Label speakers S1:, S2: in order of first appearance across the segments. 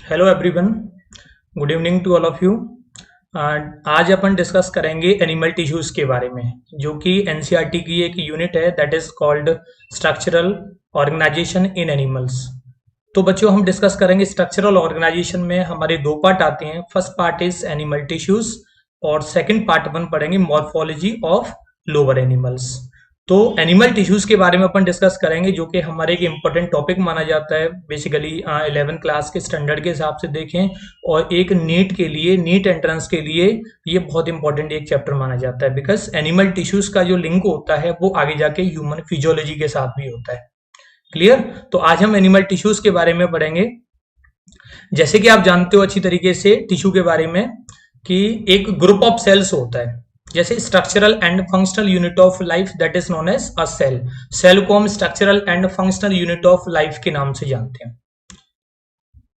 S1: Hello everyone, good evening to all of you. आज अपन discuss करेंगे एनिमल टिश्यूज के बारे में, जो कि एनसीईआरटी की एक यूनिट है that is called structural organisation in animals. तो बच्चों, हम डिस्कस करेंगे स्ट्रक्चरल ऑर्गेनाइजेशन में हमारे दो पार्ट आते हैं। First part is animal tissues और सेकंड पार्ट अपन पढ़ेंगे मॉर्फोलॉजी ऑफ लोअर एनिमल्स। तो एनिमल टिश्यूज के बारे में अपन डिस्कस करेंगे, जो कि हमारे एक इम्पोर्टेंट टॉपिक माना जाता है बेसिकली 11th क्लास के स्टैंडर्ड के हिसाब से देखें, और एक नीट के लिए, नीट एंट्रेंस के लिए ये बहुत इंपॉर्टेंट एक चैप्टर माना जाता है, बिकॉज एनिमल टिश्यूज का जो लिंक होता है वो आगे जाके ह्यूमन फिजियोलॉजी के साथ भी होता है। क्लियर? तो आज हम एनिमल टिश्यूज के बारे में पढ़ेंगे। जैसे कि आप जानते हो अच्छी तरीके से टिश्यू के बारे में कि एक ग्रुप ऑफ सेल्स होता है, जैसे structural and functional unit of life that is known as a cell. Cell को हम structural and functional unit of life के नाम से जानते हैं।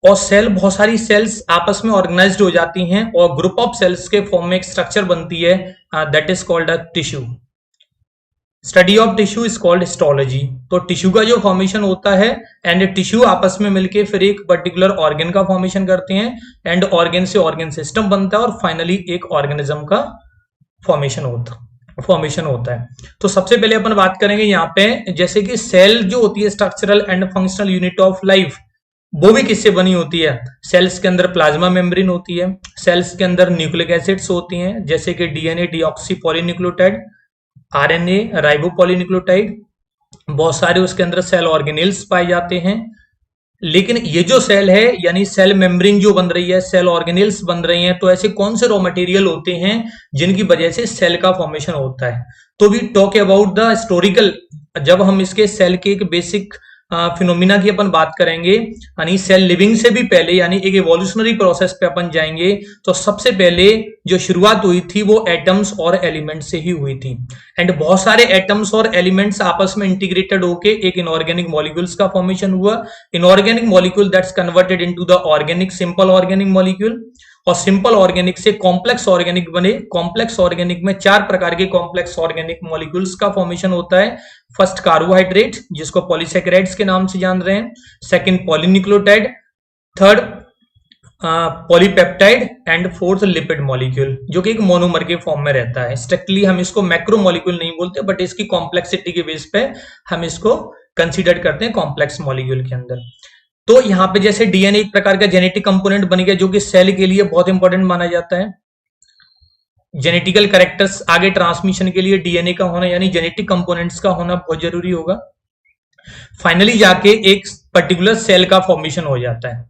S1: और सेल, बहुत सारी सेल्स आपस में ऑर्गेनाइज्ड हो जाती हैं और ग्रुप ऑफ सेल्स के फॉर्म में एक स्ट्रक्चर बनती है that is called a tissue. Study of tissue is called histology. तो टिश्यू का जो फॉर्मेशन होता है एंड टिश्यू आपस में मिलके फिर एक पर्टिकुलर ऑर्गन का फॉर्मेशन करते हैं एंड ऑर्गन से ऑर्गन सिस्टम बनता है और फाइनली एक ऑर्गेनिज्म का फॉर्मेशन होता है। तो सबसे पहले अपन बात करेंगे यहाँ पे, जैसे कि सेल जो होती है structural and functional unit of life, वो भी किससे बनी होती है? सेल्स के अंदर प्लाज्मा मेम्ब्रेन होती है, सेल्स के अंदर न्यूक्लिक एसिड्स होती हैं जैसे कि DNA deoxy polynucleotide, RNA ribo polynucleotide, बहुत सारे उसके अंदर सेल ऑर्गेनेल्स पाए जाते हैं। लेकिन ये जो सेल है यानी सेल मेम्ब्रेन जो बन रही है, सेल ऑर्गेनेल्स बन रही हैं, तो ऐसे कौन से रॉ मटेरियल होते हैं जिनकी वजह से सेल का फॉर्मेशन होता है? तो we talk about the historical, जब हम इसके सेल के एक बेसिक फिनोमिना की अपन बात करेंगे, यानी सेल लिविंग से भी पहले, यानी एक एवोल्यूशनरी प्रोसेस पे अपन जाएंगे, तो सबसे पहले जो शुरुआत हुई थी वो एटम्स और एलिमेंट्स से ही हुई थी। एंड बहुत सारे एटम्स और एलिमेंट्स आपस में इंटीग्रेटेड होके एक इनऑर्गेनिक मॉलिक्यूल्स का फॉर्मेशन हुआ। Inorganic molecule that's converted into the organic simple organic molecule, और सिंपल ऑर्गेनिक से कॉम्प्लेक्स ऑर्गेनिक बने। कॉम्प्लेक्स ऑर्गेनिक में 4 प्रकार के कॉम्प्लेक्स ऑर्गेनिक मॉलिक्यूल्स का फॉर्मेशन होता है। फर्स्ट कार्बोहाइड्रेट, जिसको पॉलीसेकेराइड्स के नाम से जान रहे हैं, second polynucleotide, third polypeptide and fourth lipid molecule, जो कि एक मोनोमर के फॉर्म में रहता है। स्ट्रिक्टली हम इसको मैक्रो मॉलिक्यूल नहीं बोलते, बट इसकी कॉम्प्लेक्सिटी के बेस पे हम इसको कंसीडर करते हैं कॉम्प्लेक्स मॉलिक्यूल के अंदर। तो यहाँ पे जैसे डीएनए एक प्रकार का जेनेटिक कंपोनेंट बन गया, जो कि सेल के लिए बहुत इंपॉर्टेंट माना जाता है। जेनेटिकल कैरेक्टर्स आगे ट्रांसमिशन के लिए डीएनए का होना, यानी जेनेटिक कंपोनेंट्स का होना बहुत जरूरी होगा। फाइनली जाके एक पर्टिकुलर सेल का फॉर्मेशन हो जाता है।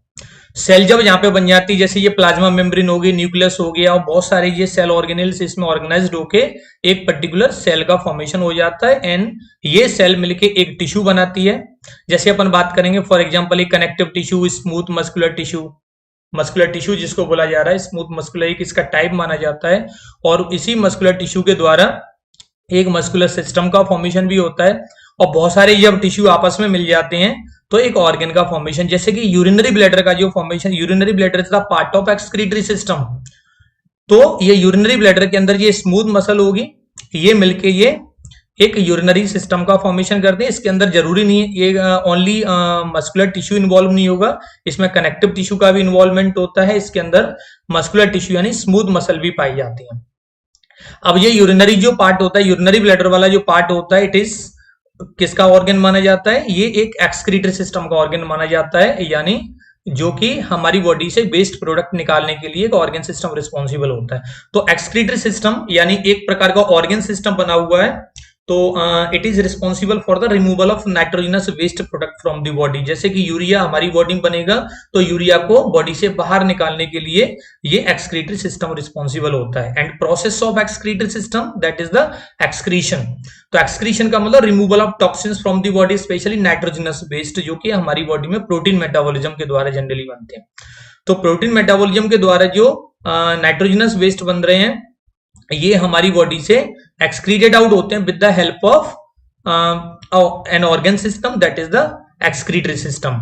S1: सेल जब यहाँ पे बन जाती है, जैसे ये प्लाज्मा मेम्ब्रेन हो गई, न्यूक्लियस हो गया, और बहुत सारे ये सेल ऑर्गेनेल्स इसमें ऑर्गेनाइज्ड होके एक पर्टिकुलर सेल का फॉर्मेशन हो जाता है एंड ये सेल मिलके एक टिश्यू बनाती है। जैसे अपन बात करेंगे फॉर एग्जांपल एक connective tissue, smooth muscular tissue जिसको बोला जा रहा है स्मूथ मस्कुलर, एक इसका टाइप माना जाता है। और इसी मस्कुलर टिश्यू के द्वारा एक मस्कुलर सिस्टम का फॉर्मेशन भी होता है। और बहुत सारे जब टिश्यू आपस में मिल जाते हैं तो एक ऑर्गन का फॉर्मेशन, जैसे कि यूरिनरी ब्लैडर का जो formation, urinary bladder is the part of excretory system. तो ये यूरिनरी ब्लैडर के अंदर ये स्मूथ मसल होगी, ये मिलके ये एक यूरिनरी सिस्टम का फॉर्मेशन करते हैं। इसके अंदर जरूरी नहीं है ये ओनली मस्कुलर टिश्यू इन्वॉल्व नहीं होगा, इसमें कनेक्टिव टिश्यू का भी इन्वॉल्वमेंट होता है। इसके अंदर मस्कुलर टिश्यू यानी स्मूथ मसल भी पाई जाती है। अब ये यूरिनरी जो पार्ट होता है, यूरिनरी ब्लैडर वाला जो पार्ट होता है, इट इज किसका ऑर्गन माना जाता है? ये एक एक्सक्रीटरी सिस्टम का ऑर्गन माना जाता है, यानी जो कि हमारी बॉडी से वेस्ट प्रोडक्ट निकालने के लिए एक ऑर्गन सिस्टम रिस्पॉन्सिबल होता है। तो एक्सक्रीटरी सिस्टम यानी एक प्रकार का ऑर्गन सिस्टम बना हुआ है। तो it is responsible for the removal of nitrogenous waste product from the body. जैसे कि यूरिया हमारी बॉडी में बनेगा, तो यूरिया को बॉडी से बाहर निकालने के लिए ये एक्सक्रीटरी सिस्टम रिस्पॉन्सिबल होता है। And process of excretory system that is the excretion. तो एक्सक्रीशन का मतलब removal of toxins from the body, specially nitrogenous waste, जो कि हमारी बॉडी में प्रोटीन मेटाबॉलिज्म के द्वारा जनरली बनते हैं। तो प्रोटीन मेटाबॉलिज्म के द्वारा जो नाइट्रोजनस वेस्ट बन रहे हैं, ये हमारी बॉडी से एक्सक्रीटेड आउट होते हैं with the help of an organ system that is the excretory system.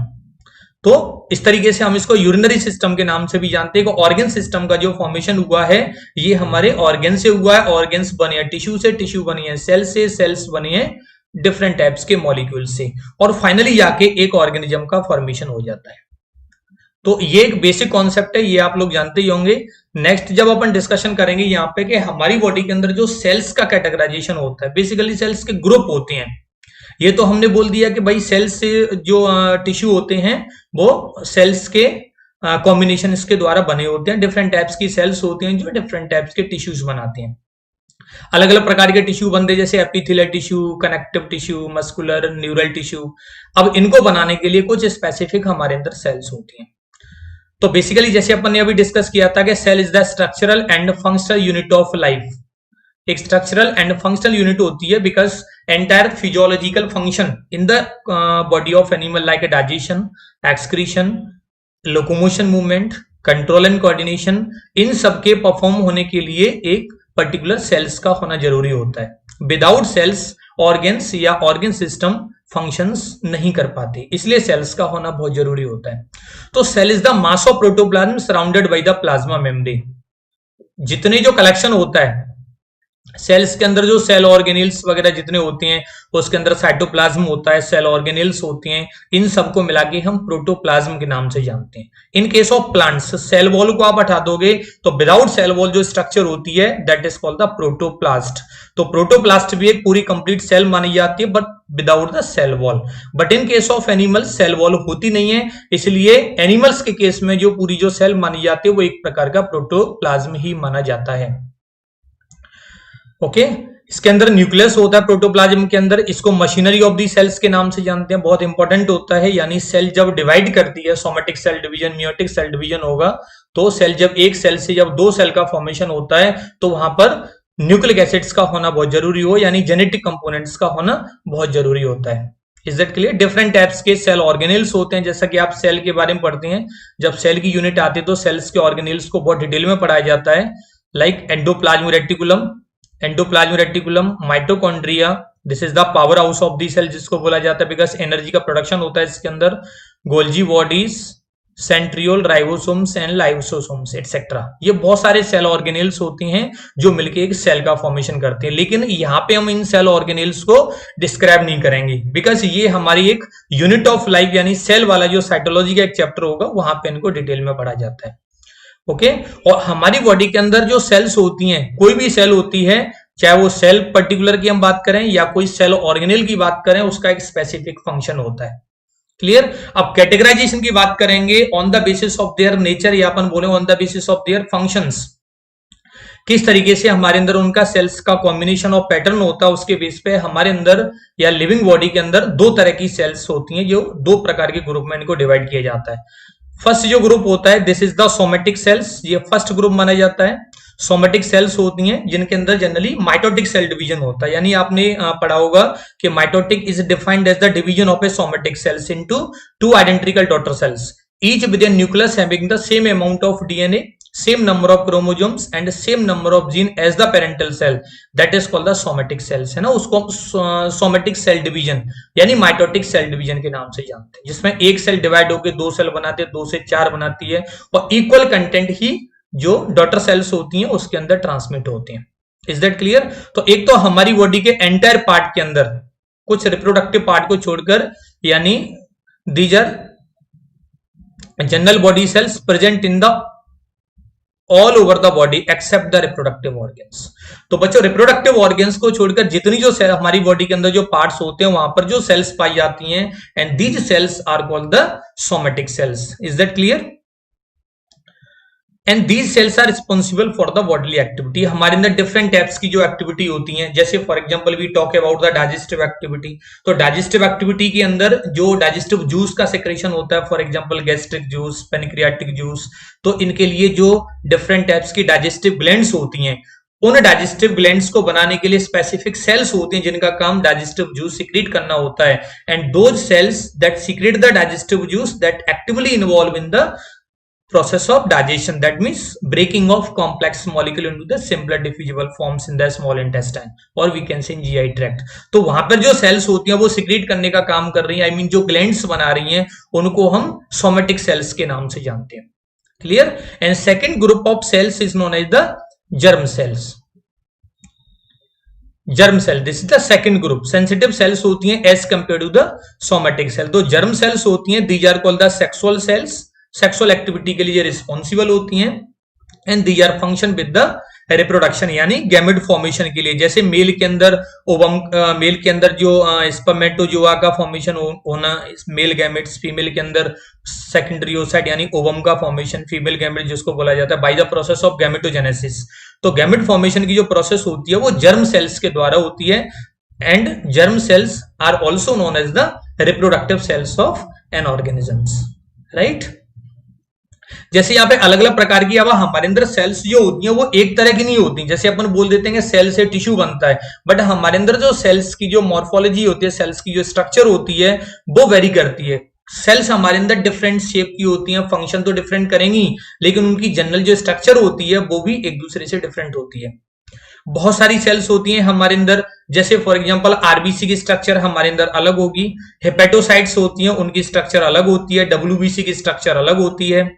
S1: तो इस तरीके से हम इसको यूरिनरी सिस्टम के नाम से भी जानते हैं। ऑर्गन सिस्टम का जो फॉर्मेशन हुआ है ये हमारे ऑर्गन से हुआ है। ऑर्गन्स बने हैं टिश्यू से, टिश्यू बनी है सेल से, सेल्स बनी है डिफरेंट टाइप्स के मॉलिक्यूल से, और फाइनली जाके एक ऑर्गेनिज्म का फॉर्मेशन हो जाता है। तो ये एक बेसिक कॉन्सेप्ट है, ये आप लोग जानते ही होंगे। नेक्स्ट जब अपन डिस्कशन करेंगे यहाँ पे कि हमारी बॉडी के अंदर जो सेल्स का कैटेगराइजेशन होता है, बेसिकली सेल्स के ग्रुप होते हैं। ये तो हमने बोल दिया कि भाई सेल्स से जो टिश्यू होते हैं वो सेल्स के कॉम्बिनेशन इसके द्वारा बने होते हैं। डिफरेंट टाइप्स की सेल्स होती हैं जो डिफरेंट टाइप्स के टिश्यूज बनाते हैं। अलग अलग प्रकार के टिश्यू बनते हैं, जैसे epithelial tissue, connective tissue, muscular, neural tissue. अब इनको बनाने के लिए कुछ स्पेसिफिक हमारे अंदर सेल्स होती हैं। तो बेसिकली जैसे अपन ने अभी डिस्कस किया था कि cell is the structural and functional unit of life. एक स्ट्रक्चरल एंड फंक्शनल यूनिट होती है because entire physiological function in the body of animal like digestion, excretion, locomotion, movement, control and coordination, इन सबके perform होने के लिए एक particular sales का होना जरूरी होता है। विदाउट सेल्स ऑर्गन्स या ऑर्गन सिस्टम फंक्शंस नहीं कर पाते, इसलिए सेल्स का होना बहुत जरूरी होता है। तो cell is the mass of protoplasm surrounded by the plasma membrane. जितने जो कलेक्शन होता है सेल्स के अंदर, जो सेल ऑर्गेनिल्स वगैरह जितने होते हैं, उसके अंदर साइटोप्लाज्म होता है, सेल ऑर्गेनिल्स होते हैं, इन सबको मिला के हम प्रोटोप्लाज्म के नाम से जानते हैं। In case of plants cell wall को आप हटा दोगे तो विदाउट सेल वॉल जो स्ट्रक्चर होती है that is called the protoplast. तो प्रोटोप्लास्ट भी एक पूरी कंप्लीट सेल मानी जाती है but without the cell wall. But in case of animals cell wall होती नहीं है, इसलिए एनिमल्स के केस में जो पूरी जो सेल मानी जाती है वो एक प्रकार का प्रोटोप्लाज्म ही माना जाता है। ओके इसके अंदर न्यूक्लियस होता है प्रोटोप्लाज्म के अंदर, इसको मशीनरी ऑफ दी सेल्स के नाम से जानते हैं, बहुत इंपॉर्टेंट होता है। यानी सेल जब डिवाइड करती है, somatic cell division, meiotic cell division होगा, तो सेल जब एक सेल से जब दो सेल का फॉर्मेशन होता है तो वहां पर न्यूक्लिक एसिड्स का होना बहुत जरूरी हो, यानी जेनेटिक कंपोनेंट्स का होना बहुत जरूरी होता है। Is that clear? Different types के सेल ऑर्गेनिल्स होते हैं, जैसा कि आप सेल के बारे में पढ़ते हैं, जब सेल की यूनिट आती है तो सेल्स के ऑर्गेनिल्स को बहुत डिटेल में पढ़ाया जाता है, like endoplasm reticulum, endoplasm reticulum, mitochondria, this is the power house of the cell जिसको बोला जाता है बिकॉज एनर्जी का प्रोडक्शन होता है इसके अंदर, Golgi bodies, centriole, ribosomes and lysosomes etcetera. ये बहुत सारे सेल ऑर्गेनिल्स होते हैं जो मिलकर एक सेल का फॉर्मेशन करते हैं, लेकिन यहाँ पे हम इन सेल ऑर्गेनिल्स को डिस्क्राइब नहीं करेंगे बिकॉज ये हमारी एक यूनिट ऑफ लाइफ यानी सेल वाला जो साइटोलॉजी का एक चैप्टर होगा वहां पे इनको डिटेल में पढ़ा जाता है। ओके और हमारी बॉडी के अंदर जो सेल्स होती हैं, कोई भी सेल होती है, चाहे वो सेल पर्टिकुलर की हम बात करें या कोई सेल ऑर्गेनिल की बात करें, उसका एक स्पेसिफिक फंक्शन होता है। क्लियर? अब कैटेगराइजेशन की बात करेंगे on the basis of their nature या अपन बोले on the basis of their functions, किस तरीके से हमारे अंदर उनका सेल्स का कॉम्बिनेशन और पैटर्न होता है, उसके बेस पे हमारे अंदर या लिविंग बॉडी के अंदर दो तरह की सेल्स होती हैं, जो दो प्रकार के ग्रुप में इनको डिवाइड किया जाता है। फर्स्ट जो ग्रुप होता है this is the somatic sales, ये फर्स्ट ग्रुप माना जाता है। सोमेटिक सेल्स होती हैं जिनके अंदर जनरली माइटोटिक सेल डिवीजन होता है, यानी आपने पढ़ा होगा कि mitotic is defined as the division of a somatic cells into two identical daughter cells, each with a nucleus having the same amount of DNA, same number of chromosomes and same number of gene as the parental cell, that is called the somatic cells, है ना। उसको somatic cell division यानी mitotic cell division के नाम से जानते हैं, जिसमें एक सेल डिवाइड होकर दो सेल बनाते हैं, 2 से 4 बनाती है और इक्वल कंटेंट ही जो डॉटर सेल्स होती हैं उसके अंदर ट्रांसमिट होते हैं। Is that clear? तो एक तो हमारी बॉडी के एंटायर पार्ट के अंदर कुछ रिप्रोडक्टिव पार्ट को छोड़कर, यानी these are general body cells present in the all over the body except the reproductive organs. तो बच्चों रिप्रोडक्टिव ऑर्गन्स को छोड़कर जितनी जो सेल हमारी बॉडी के अंदर जो पार्ट्स होते हैं वहां पर जो सेल्स पाई जाती हैं, and these cells are called the somatic cells. Is that clear? And these cells are responsible for the bodily activity. हमारे अंदर डिफरेंट टाइप्स की जो एक्टिविटी होती हैं, जैसे for example we talk about the digestive activity. तो digestive activity के अंदर जो डाइजेस्टिव जूस का सेक्रेशन होता है, for example gastric juice, pancreatic juice, तो इनके लिए जो डिफरेंट टाइप्स की डाइजेस्टिव ग्लैंड्स होती हैं, उन डाइजेस्टिव ग्लैंड्स को बनाने के लिए स्पेसिफिक सेल्स होती हैं जिनका काम डाइजेस्टिव जूस सीक्रेट करना होता है, and those cells that secrete the digestive juice that actively involve in the process of digestion, that means breaking of complex molecule into the simpler diffusible forms in the small intestine or we can say GI tract। तो वहां पर जो sales होती हैं वो secrete करने का काम कर रही हैं, आई मीन जो ग्लैंड्स बना रही हैं उनको हम सोमेटिक सेल्स के नाम से जानते हैं। Clear? And second group of cells is known as the germ cells. Germ cell, this is the second group. Sensitive cells होती हैं as compare to the somatic cell. तो जर्म सेल्स होती हैं, these are called the sexual cells. Sexual activity के लिए responsible होती हैं, and these are function with the reproduction यानी गैमेट फॉर्मेशन के लिए। जैसे मेल के अंदर ओवम, मेल के अंदर जो स्पर्मेटोजोआ का फॉर्मेशन होना, मेल गैमेट्स, फीमेल के अंदर सेकेंडरी ओसाइट यानी ओवम का फॉर्मेशन, फीमेल गैमेट जिसको बोला जाता है, by the process of gametogenesis. तो गैमेट फॉर्मेशन की जो प्रोसेस होती है वो जर्म सेल्स के द्वारा होती है, and germ cells are also known as the reproductive cells of an organisms, right. जैसे यहाँ पे अलग अलग प्रकार की, अब हमारे अंदर सेल्स जो होती हैं वो एक तरह की नहीं होती। जैसे अपन बोल देते हैं कि सेल से टिश्यू बनता है, बट हमारे अंदर जो सेल्स की जो मॉर्फोलॉजी होती है, सेल्स की जो स्ट्रक्चर होती है वो वेरी करती है। सेल्स हमारे अंदर डिफरेंट शेप की होती हैं, फंक्शन तो डिफरेंट करेंगी, लेकिन उनकी जनरल जो स्ट्रक्चर होती है वो भी एक दूसरे से डिफरेंट होती है। बहुत सारी सेल्स होती हैं हमारे अंदर, जैसे फॉर एग्जांपल आरबीसी की स्ट्रक्चर हमारे अंदर अलग होगी, हेपेटोसाइट्स होती हैं उनकी स्ट्रक्चर अलग होती है, डब्ल्यूबीसी की स्ट्रक्चर अलग होती है।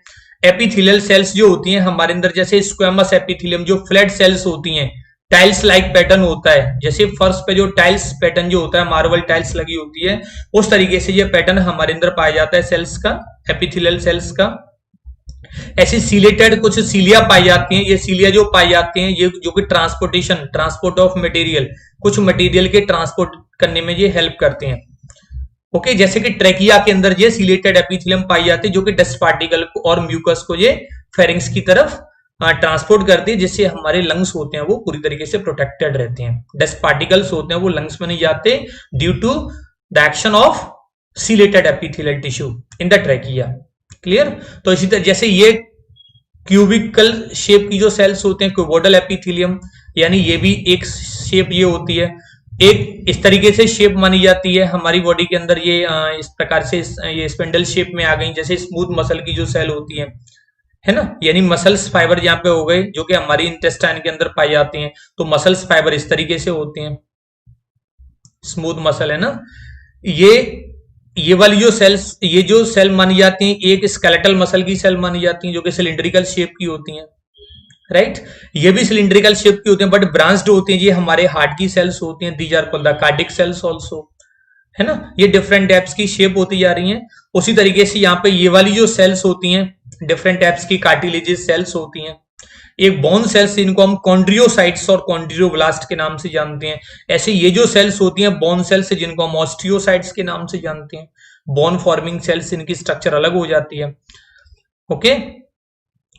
S1: एपिथेलियल सेल्स जो होती हैं हमारे अंदर, जैसे स्क्वेमस एपिथेलियम जो फ्लैट सेल्स होती हैं, टाइल्स लाइक पैटर्न होता है, जैसे फर्श पे जो टाइल्स पैटर्न जो होता है, मार्बल टाइल्स लगी होती है, उस तरीके से ये पैटर्न हमारे अंदर पाया जाता है सेल्स का, एपिथेलियल सेल्स का। ऐसे सीलेटेड कुछ सीलिया पाई जाती हैं, ये सीलिया जो पाई जाती हैं ये जो कि ट्रांसपोर्ट ऑफ मटेरियल, कुछ मटेरियल के ट्रांसपोर्ट करने में ये हेल्प करते हैं। ओके, जैसे कि ट्रेकिया के अंदर ये सीलेटेड एपिथेलियम पाई जाती है जो कि डस्ट पार्टिकल को और म्यूकस को ये फेरिंग्स की तरफ ट्रांसपोर्ट करती है, जिससे हमारे लंग्स होते हैं वो पूरी तरीके से प्रोटेक्टेड रहते हैं। डस्ट पार्टिकल्स होते हैं वो लंग्स में नहीं जाते due to the action of ciliated epithelial tissue in the trachea. Clear. तो इसी तरह जैसे ये क्यूबिकल शेप की जो सेल्स होते हैं, क्यूबोडल एपिथेलियम, यानी ये भी एक शेप ये होती है, एक इस तरीके से शेप मानी जाती है हमारी बॉडी के अंदर। ये इस प्रकार से ये स्पिंडल शेप में आ गई, जैसे स्मूथ मसल की जो सेल होती है ना, यानी मसल्स फाइबर यहाँ पे हो गए जो कि हमारी इंटेस्टाइन के अंदर पाई जाती हैं। तो मसल्स फाइबर इस तरीके से होते हैं, स्मूथ मसल है ना। ये वाली जो सेल्स, ये जो सेल मानी जाती हैं, एक स्केलेटल मसल की सेल मानी जाती हैं जो कि सिलिंड्रिकल शेप की होती हैं, राइट। ये भी सिलिंड्रिकल शेप की होती हैं बट ब्रांच्ड होती हैं, ये हमारे हार्ट की सेल्स होती हैं, these are called the cardiac cells also, है ना। ये डिफरेंट टाइप्स की शेप होती जा रही हैं। उसी तरीके से यहाँ पे ये वाली जो सेल्स होती हैं डिफरेंट टाइप्स की कार्टिलेजेस सेल्स होती हैं। एक बोन सेल्स, इनको हम कॉन्ड्रियोसाइट्स और कॉन्ड्रियोब्लास्ट के नाम से जानते हैं। ऐसे ये जो सेल्स होती हैं बोन सेल्स, जिनको हम ऑस्टियोसाइट्स के नाम से जानते हैं। बोन फॉर्मिंग सेल्स, इनकी स्ट्रक्चर अलग हो जाती है। ओके,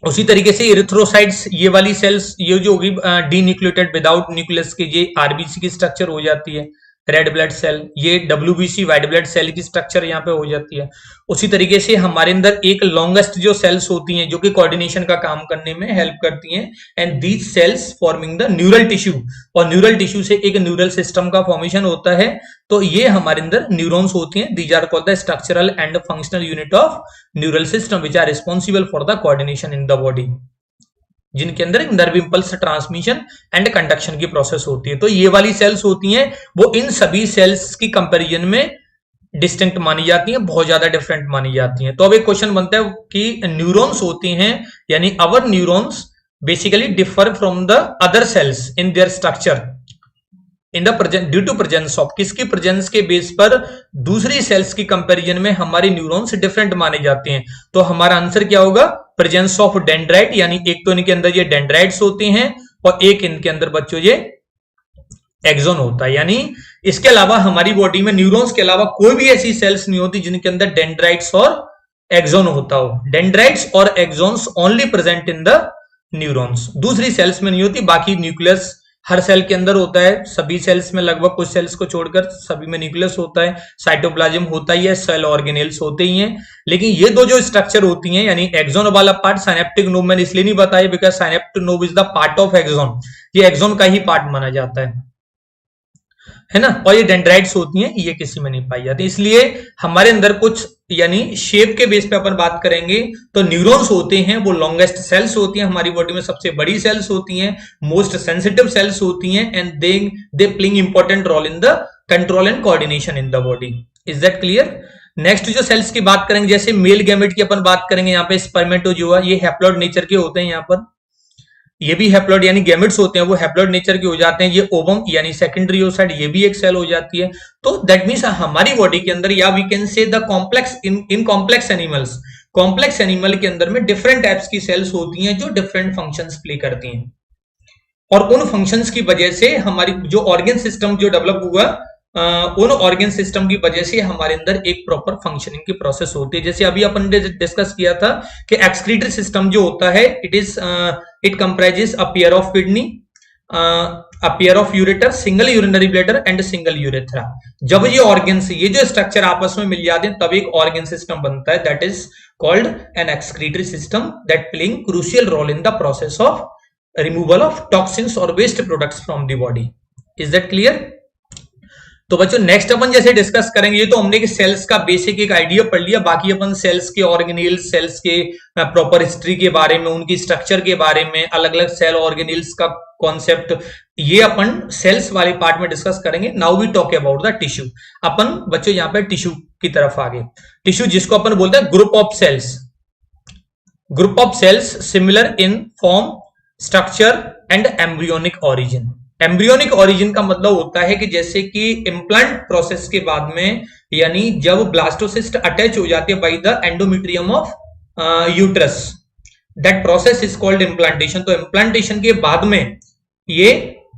S1: उसी तरीके से इरिथ्रोसाइट्स, ये वाली सेल्स, ये जो होगी डीन्यूक्लियोटाइड विदाउट न्यूक्लियस के, ये आरबीसी की स्ट्रक्चर हो जाती है। रेड ब्लड सेल, ये डब्ल्यूबीसी व्हाइट ब्लड सेल की स्ट्रक्चर यहाँ पे हो जाती है। उसी तरीके से हमारे अंदर एक लॉन्गेस्ट जो सेल्स होती हैं जो कि कोऑर्डिनेशन का काम करने में हेल्प करती हैं, and these sales forming the neural tissue, और न्यूरल टिश्यू से एक न्यूरल सिस्टम का फॉर्मेशन होता है। तो ये हमारे अंदर न्यूरॉन्स होती हैं, these are called the structural and functional unit of neural system which are responsible for the coordination in the body, जिनके अंदर एक nerve impulse transmission and conduction की प्रोसेस होती है। तो ये वाली सेल्स होती हैं वो इन सभी सेल्स की कंपैरिजन में डिस्टिंक्ट मानी जाती हैं, बहुत ज्यादा डिफरेंट मानी जाती हैं। तो अब एक क्वेश्चन बनता है कि न्यूरॉन्स होती हैं, यानी our neurons basically differ from the other cells in their structure in the presence due to presence of, किसकी प्रेजेंस के बेस पर दूसरी सेल्स की कंपैरिजन में हमारी न्यूरॉन्स डिफरेंट माने जाते हैं। तो हमारा आंसर क्या होगा, प्रेजेंस ऑफ डेंड्राइट, यानी एक तो इनके अंदर ये डेंड्राइट्स होते हैं और एक इनके अंदर बच्चों ये एक्सोन होता है। यानी इसके अलावा हमारी बॉडी में न्यूरॉन्स के अलावा कोई भी ऐसी सेल्स नहीं होती जिनके अंदर डेंड्राइट्स और एक्सोन होता हो। डेंड्राइट्स और exons only present in the neurons, दूसरी सेल्स में नहीं होती। बाकी न्यूक्लियस हर सेल के अंदर होता है, सभी सेल्स में लगभग, कुछ सेल्स को छोड़कर सभी में न्यूक्लियस होता है, साइटोप्लाज्म होता ही है, सेल ऑर्गेनेल्स होते ही हैं। लेकिन ये दो जो स्ट्रक्चर होती हैं, यानी एक्सोन वाला पार्ट, साइनेप्टिक नोब मैंने इसलिए नहीं बताया because synaptic knob is the part of axon, ये एक्सोन का ही पार्ट माना जाता है ना। और ये डेंड्राइट्स होती हैं, ये किसी में नहीं पाई जाती। इसलिए हमारे अंदर कुछ, यानी शेप के बेस पे अपन बात करेंगे तो न्यूरॉन्स होते हैं वो लॉन्गेस्ट सेल्स होती हैं, हमारी बॉडी में सबसे बड़ी सेल्स होती हैं, मोस्ट सेंसिटिव सेल्स होती हैं, and they playing important role in the control and coordination in the body. Is that clear. Next जो सेल्स की बात करेंगे, जैसे मेल गैमेट की अपन बात करेंगे, यहाँ पे स्पर्मेटोजोआ, ये हैप्लॉइड नेचर के होते हैं यहाँ पर, ये भी हैप्लॉइड यानी गैमेट्स होते हैं वो हैप्लॉइड नेचर के हो जाते हैं। ये ओवम यानी सेकेंडरी ओसाइड ये भी एक सेल हो जाती है। तो दैट मीन्स हमारी बॉडी के अंदर या we can say the complex in complex animals, complex animal के अंदर में डिफरेंट टाइप्स की सेल्स होती हैं जो डिफरेंट फंक्शंस प्ले करती हैं, और उन फंक्शंस की वजह से हमारी जो ऑर्गन सिस्टम जो डेवलप हुआ, उन ऑर्गन सिस्टम की वजह से हमारे अंदर एक प्रॉपर फंक्शनिंग की प्रोसेस होती है। जैसे अभी अपन ने डिस्कस किया था कि एक्सक्रीटरी सिस्टम जो होता है it comprises a pair of kidney, a pair of ureter, single urinary bladder and single urethra. जब ये ऑर्गन्स, ये जो स्ट्रक्चर आपस में मिल जाते हैं तब एक ऑर्गन सिस्टम बनता है, that is called an excretory system that playing crucial role in the process of removal of toxins और waste products from the body. Is that clear? तो बच्चों नेक्स्ट अपन जैसे डिस्कस करेंगे, ये तो हमने कि सेल्स का बेसिक एक आइडिया पढ़ लिया, बाकी अपन सेल्स के ऑर्गेनेल्स, सेल्स के प्रॉपर हिस्ट्री के बारे में, उनकी स्ट्रक्चर के बारे में, अलग अलग सेल ऑर्गेनेल्स का कॉन्सेप्ट, ये अपन सेल्स वाले पार्ट में डिस्कस करेंगे। Now we talk about the tissue. अपन बच्चों यहाँ पे टिश्यू की तरफ आगे, टिश्यू जिसको अपन बोलते हैं group of cells, group of cells similar in form, structure and embryonic origin. Embryonic origin का मतलब होता है कि जैसे कि इम्प्लांट प्रोसेस के बाद में, यानी जब ब्लास्टोसिस्ट अटैच हो जाती है by the endometrium of uterus, that process is called implantation. तो इम्प्लांटेशन के बाद में ये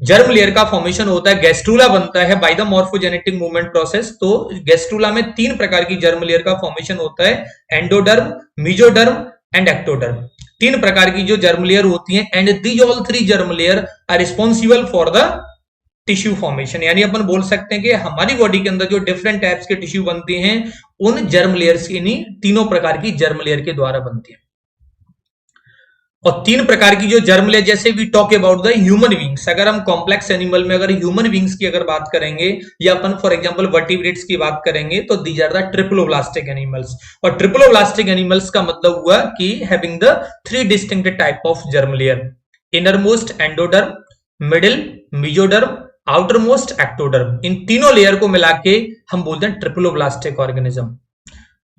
S1: जर्म लेयर का फॉर्मेशन होता है, गैस्ट्रूला बनता है by the morphogenetic movement process. तो गैस्ट्रूला में 3 प्रकार की जर्म लेयर का फॉर्मेशन होता है, एंडोडर्म, मीजोडर्म एंड एक्टोडर्म। 3 प्रकार की जो जर्म लेयर होती हैं, and these all 3 germ layer are responsible for the tissue formation. यानी अपन बोल सकते हैं कि हमारी बॉडी के अंदर जो डिफरेंट टाइप्स के टिश्यू बनते हैं उन जर्म लेयर्स, यानी तीनों प्रकार की जर्म लेयर के द्वारा बनती है। और 3 प्रकार की जो जर्म लेयर, जैसे we talk about the human beings, अगर हम कॉम्प्लेक्स एनिमल में अगर ह्यूमन बींग्स की अगर बात करेंगे, या अपन फॉर एग्जांपल वर्टिब्रेट्स की बात करेंगे, तो these are the triploblastic animals. और ट्रिप्लोब्लास्टिक एनिमल्स का मतलब हुआ कि having the 3 distinct type of germ layer, innermost endoderm, middle mesoderm, outermost ectoderm. इन तीनों लेयर को मिला के हम बोलते हैं ट्रिप्लोब्लास्टिक ऑर्गेनिज्म।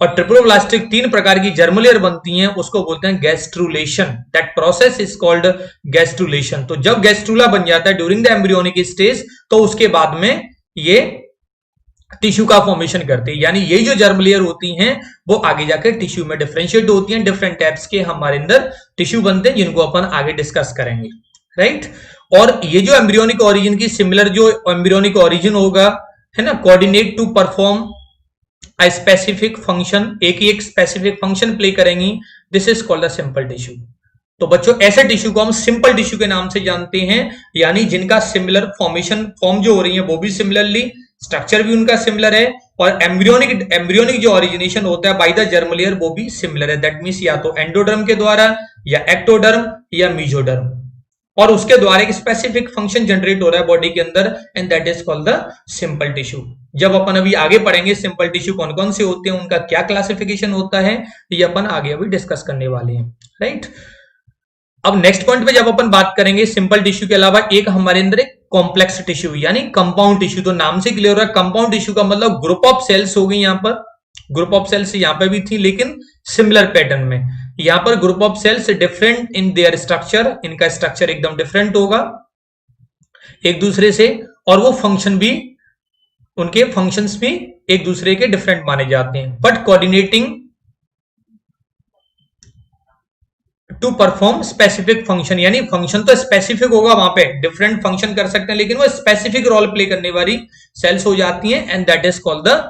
S1: और ट्रिप्लोब्लास्टिक 3 प्रकार की जर्म लेयर बनती हैं, उसको बोलते हैं gastrulation. That process is called gastrulation. तो जब गैस्ट्रूला बन जाता है ड्यूरिंग द एम्ब्रियोनिक स्टेज, तो उसके बाद में ये टिश्यू का फॉर्मेशन करती है। यानी ये जो जर्म लेयर होती हैं वो आगे जाकर टिश्यू में डिफरेंशिएट होती हैं, डिफरेंट टाइप्स के हमारे अंदर टिश्यू बनते हैं, जिनको अपन आगे डिस्कस करेंगे, राइट। और ये जो एम्ब्रियोनिक ओरिजिन की सिमिलर जो एम्ब्रियोनिक ओरिजिन होगा, है ना, coordinate to perform specific function, एक स्पेसिफिक फंक्शन प्ले करेंगी, this is called the simple tissue. तो बच्चों ऐसे टिश्यू को हम सिंपल टिश्यू के नाम से जानते हैं, यानी जिनका सिमिलर फॉर्म जो हो रही है वो भी सिमिलरली, स्ट्रक्चर भी उनका सिमिलर है, और एम्ब्रियोनिक जो ओरिजिनेशन होता है बाय द जर्म लेयर वो भी सिमिलर है। दैट मींस या तो एंडोडर्म के द्वारा, या एक्टोडर्म, या मीजोडर्म, और उसके द्वारा एक स्पेसिफिक फंक्शन जनरेट हो रहा है बॉडी के अंदर, and that is called the simple tissue. जब अपन अभी आगे पढ़ेंगे सिंपल टिश्यू कौन कौन से होते हैं, उनका क्या क्लासिफिकेशन होता है, ये अपन आगे अभी डिस्कस करने वाले हैं, राइट। अब नेक्स्ट पॉइंट पे जब अपन बात करेंगे सिंपल टिश्यू के अलावा एक हमारे अंदर एक कॉम्प्लेक्स टिश्यू यानी कंपाउंड टिश्यू। तो नाम से क्लियर हो रहा है, कंपाउंड टिश्यू का मतलब ग्रुप ऑफ सेल्स हो गई, यहाँ पर ग्रुप ऑफ सेल्स यहाँ पे भी थी लेकिन सिमिलर पैटर्न में। यहां पर group of sales different in their structure, इनका स्ट्रक्चर एकदम डिफरेंट होगा एक दूसरे से, और वो फंक्शन भी, उनके फंक्शंस भी एक दूसरे के डिफरेंट माने जाते हैं, but coordinating to perform specific function. यानी फंक्शन तो स्पेसिफिक होगा, वहां पे डिफरेंट फंक्शन कर सकते हैं लेकिन वो स्पेसिफिक रोल प्ले करने वाली सेल्स हो जाती हैं, and that is called the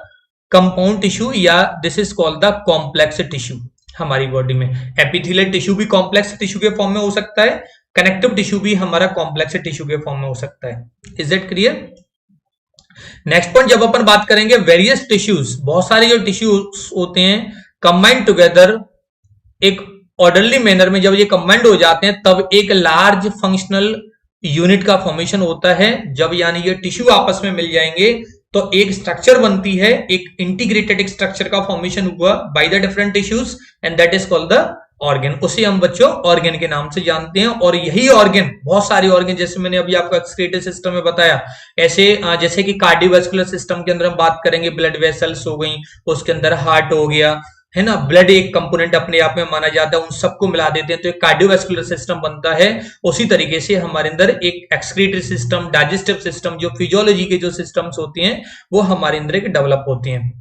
S1: compound tissue, या this is called the complex tissue. हमारी बॉडी में एपिथेलियल टिश्यू भी कॉम्प्लेक्स टिश्यू के फॉर्म में हो सकता है, कनेक्टिव टिश्यू भी हमारा कॉम्प्लेक्स टिश्यू के फॉर्म में हो सकता है। Is that clear? Next point जब अपन बात करेंगे वेरियस टिश्यूज, बहुत सारे जो टिश्यूज होते हैं कंबाइंड टुगेदर एक ऑर्डरली मैनर में, जब ये कंबाइंड हो जाते हैं तब एक लार्ज फंक्शनल यूनिट का फॉर्मेशन होता है। जब यानी ये टिश्यू आपस में मिल जाएंगे तो एक स्ट्रक्चर बनती है, एक इंटीग्रेटेड एक स्ट्रक्चर का फॉर्मेशन हुआ by the different tissues, and that is called the organ. उसे हम बच्चों ऑर्गन के नाम से जानते हैं। और यही ऑर्गन, बहुत सारे ऑर्गन, जैसे मैंने अभी आपको एक्सक्रीटरी सिस्टम में बताया, ऐसे जैसे कि कार्डियोवास्कुलर सिस्टम के अंदर हम बात करेंगे, ब्लड वेसल्स हो गई, उसके अंदर हार्ट हो गया, है ना, ब्लड एक कंपोनेंट अपने आप में माना जाता है, उन सबको मिला देते हैं तो एक कार्डियोवैस्कुलर सिस्टम बनता है। उसी तरीके से हमारे अंदर एक एक्सक्रीटरी सिस्टम, डाइजेस्टिव सिस्टम, जो फिजियोलॉजी के जो सिस्टम्स होती हैं वो हमारे अंदर एक डेवलप होती हैं।